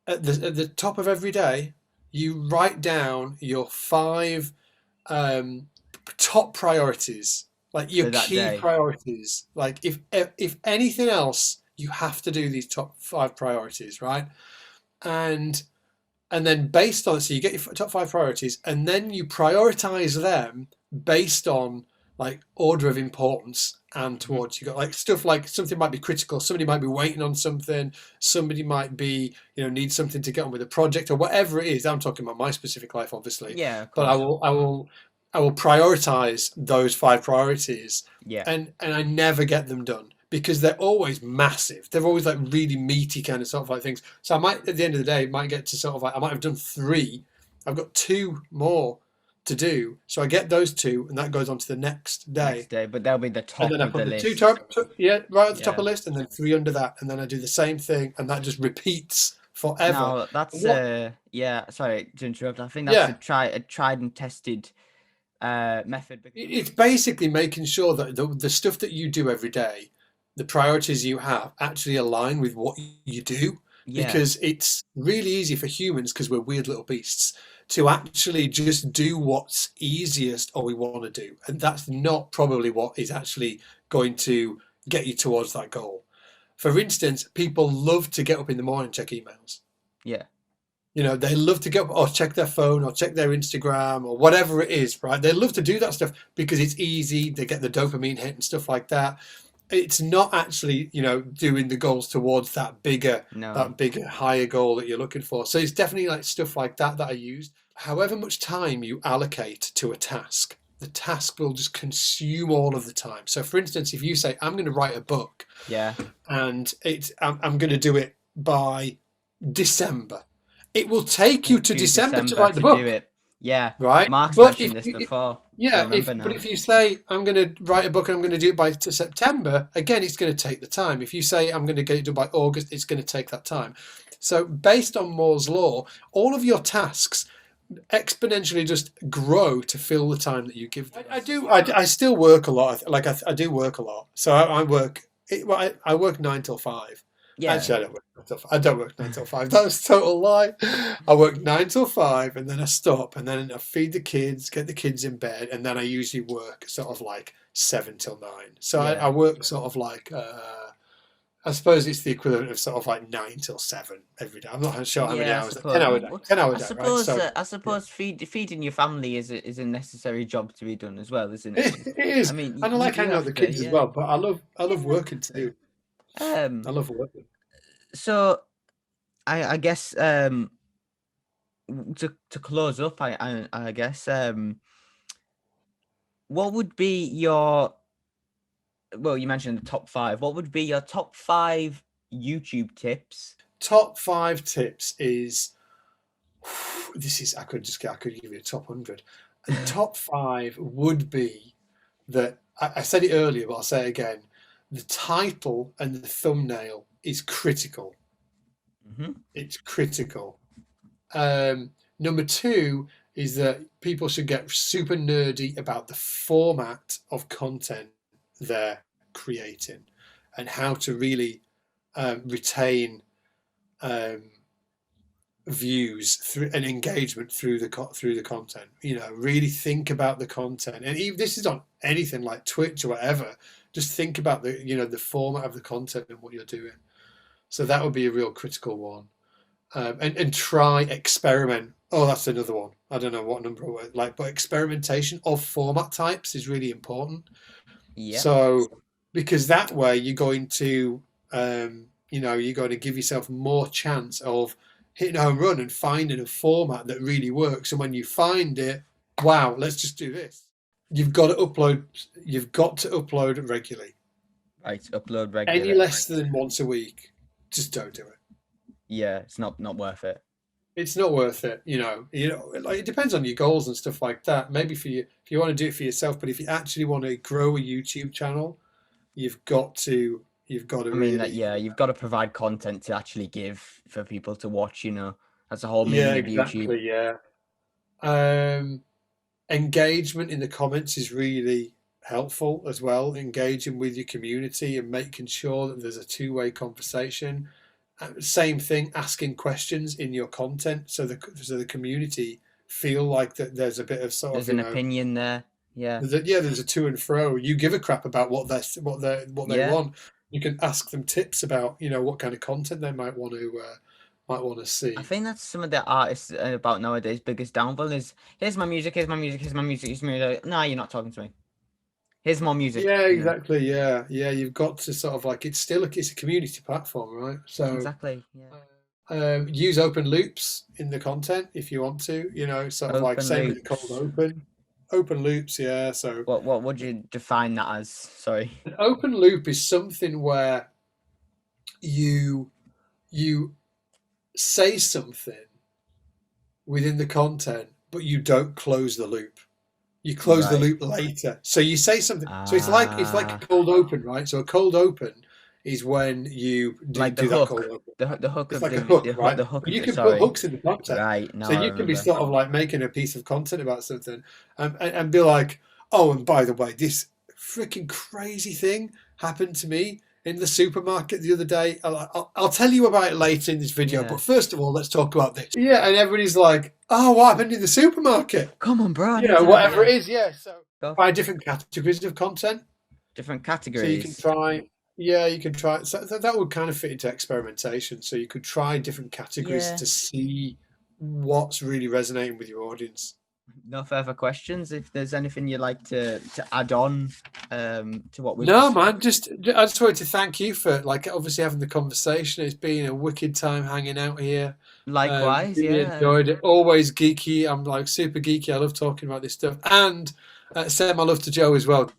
at the top of every day, you write down your 5 top priorities, like your key priorities. Like if anything else, you have to do these top 5 priorities, right? And then based on, so you get your top 5 priorities, and then you prioritize them based on like order of importance and towards, you got like stuff like something might be critical, somebody might be waiting on something, somebody might be, need something to get on with a project or whatever it is. I'm talking about my specific life, obviously. Yeah. But I will prioritize those 5 priorities. Yeah. And I never get them done, because they're always massive. They're always like really meaty kind of sort of like things. So I might, at the end of the day, might get to sort of like, I might have done 3. I've got 2 more to do. So I get those 2 and that goes on to the next day. But they'll be the top and then of the list. 2 right at the top of the list, and then 3 under that. And then I do the same thing, and that just repeats forever. No, that's, sorry to interrupt. I think that's a tried and tested method. It's basically making sure that the stuff that you do every day, the priorities you have, actually align with what you do. Because it's really easy for humans, because we're weird little beasts, to actually just do what's easiest or we want to do. And that's not probably what is actually going to get you towards that goal. For instance, people love to get up in the morning and check emails. Yeah. They love to get up or check their phone or check their Instagram or whatever it is, right? They love to do that stuff because it's easy. They get the dopamine hit and stuff like that. It's not actually, doing the goals towards that bigger, higher goal that you're looking for. So it's definitely like stuff like that I use. However much time you allocate to a task, the task will just consume all of the time. So for instance, if you say, I'm going to write a book, and I'm going to do it by December, it will take you to December to write the book. Do it. Yeah, right. Mark's mentioned this before. Yeah, but if you say I'm going to write a book and I'm going to do it by September, again, it's going to take the time. If you say I'm going to get it done by August, it's going to take that time. So based on Moore's law, all of your tasks exponentially just grow to fill the time that you give them. I still work a lot. Like I do work a lot. So I work 9 till 5. Yeah. Actually, I don't work 9 till 5. That was a total lie. I work 9 till 5, and then I stop, and then I feed the kids, get the kids in bed, and then I usually work sort of like 7 till 9. So I work sort of like, I suppose it's the equivalent of sort of like 9 till 7 every day. I'm not sure how many hours. 10 hour day. 10 hour day. I suppose feeding your family is a necessary job to be done as well, isn't it? It is. I mean, and I like hanging out with the kids as well, but I love working too. I love working. So, I guess to close up, I guess what would be your, well, you mentioned the top 5. What would be your top 5 YouTube tips top 5 tips is I could give you a top 100. Top 5 would be that I said it earlier, but I'll say it again. The title and the thumbnail is critical. Mm-hmm. It's critical. Number 2 is that people should get super nerdy about the format of content they're creating and how to really retain views through and engagement through the content. Really think about the content, and even this is on anything like Twitch or whatever. Just think about the format of the content and what you're doing. So that would be a real critical one. And try experiment. Oh, that's another one. I don't know what number it was, but experimentation of format types is really important. Yeah. So because that way you're going to you're going to give yourself more chance of hitting a home run and finding a format that really works. And when you find it, wow, let's just do this. You've got to upload regularly. Right, upload regularly. Any less than once a week, just don't do it. Yeah, it's not worth it. It's not worth it. It depends on your goals and stuff like that. Maybe if you want to do it for yourself, but if you actually want to grow a YouTube channel, you've got to you've got to provide content to actually give for people to watch. That's the whole meaning of YouTube. Yeah. Engagement in the comments is really helpful as well. Engaging with your community and making sure that there's a two-way conversation. Same thing, asking questions in your content so the community feel like that there's a bit of there's an opinion there. Yeah. There's a to and fro. You give a crap about what they want. You can ask them tips about what kind of content they might want to see. I think that's some of the artists about nowadays' biggest downfall is here's my music. No, you're not talking to me. Here's more music. Yeah, exactly. Yeah. You've got to sort of it's a community platform, right? So exactly. Yeah. Use open loops in the content if you want to. Sort of open same loops. with the cold open loops. Yeah. So what would you define that as? Sorry. An open loop is something where you say something within the content, but you don't close the loop. You close the loop later. So you say something. So it's like a cold open, right? So a cold open is when you do that cold open. The hook. It's like a hook, right? The hook. You can put hooks in the content. Right. Now so you can be sort of making a piece of content about something and be like, oh, and by the way, this freaking crazy thing happened to me in the supermarket the other day. I'll tell you about it later in this video, but first of all, let's talk about this. Yeah, and everybody's like, oh, what happened in the supermarket? Come on, bro. Whatever it is, yeah. So try different categories of content. Different categories. So you can try. So that would kind of fit into experimentation. So you could try different categories to see what's really resonating with your audience. No further questions. If there's anything you'd like to add on to what we've man. I just wanted to thank you for obviously having the conversation. It's been a wicked time hanging out here. Likewise, really enjoyed it. Always geeky. I'm super geeky. I love talking about this stuff. And send my love to Joe as well.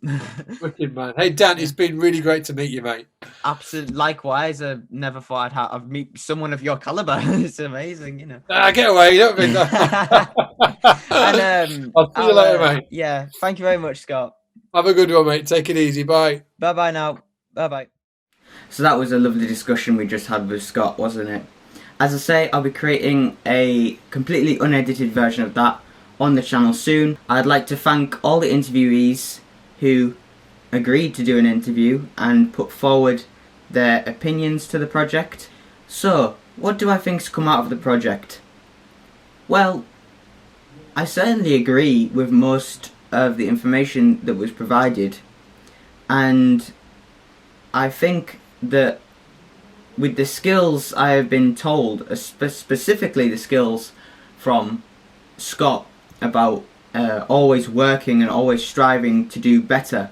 Wicked man. Hey Dan, it's been really great to meet you, mate. Absolutely. Likewise. I never thought I'd meet someone of your caliber. It's amazing, Get away. You don't mean that. And, I'll see you later, mate. Yeah. Thank you very much, Scott. Have a good one, mate. Take it easy. Bye. Bye now. Bye. So that was a lovely discussion we just had with Scott, wasn't it? As I say, I'll be creating a completely unedited version of that on the channel soon. I'd like to thank all the interviewees who agreed to do an interview and put forward their opinions to the project. So, what do I think's come out of the project? Well, I certainly agree with most of the information that was provided, and I think that with the skills I have been told, specifically the skills from Scott about always working and always striving to do better,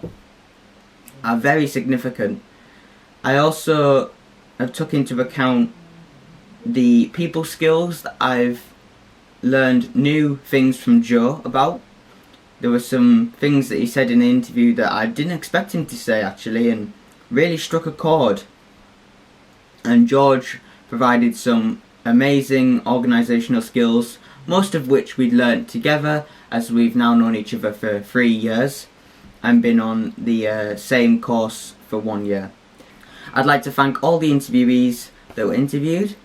are very significant. I also have took into account the people skills that I've learned new things from Joe about. There were some things that he said in the interview that I didn't expect him to say actually, and really struck a chord. And George provided some amazing organisational skills, most of which we'd learnt together as we've now known each other for 3 years and been on the same course for 1 year. I'd like to thank all the interviewees that were interviewed.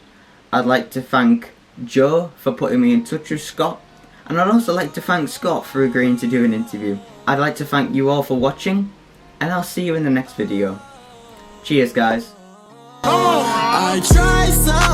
I'd like to thank Joe for putting me in touch with Scott, and I'd also like to thank Scott for agreeing to do an interview. I'd like to thank you all for watching, and I'll see you in the next video. Cheers, guys. I try so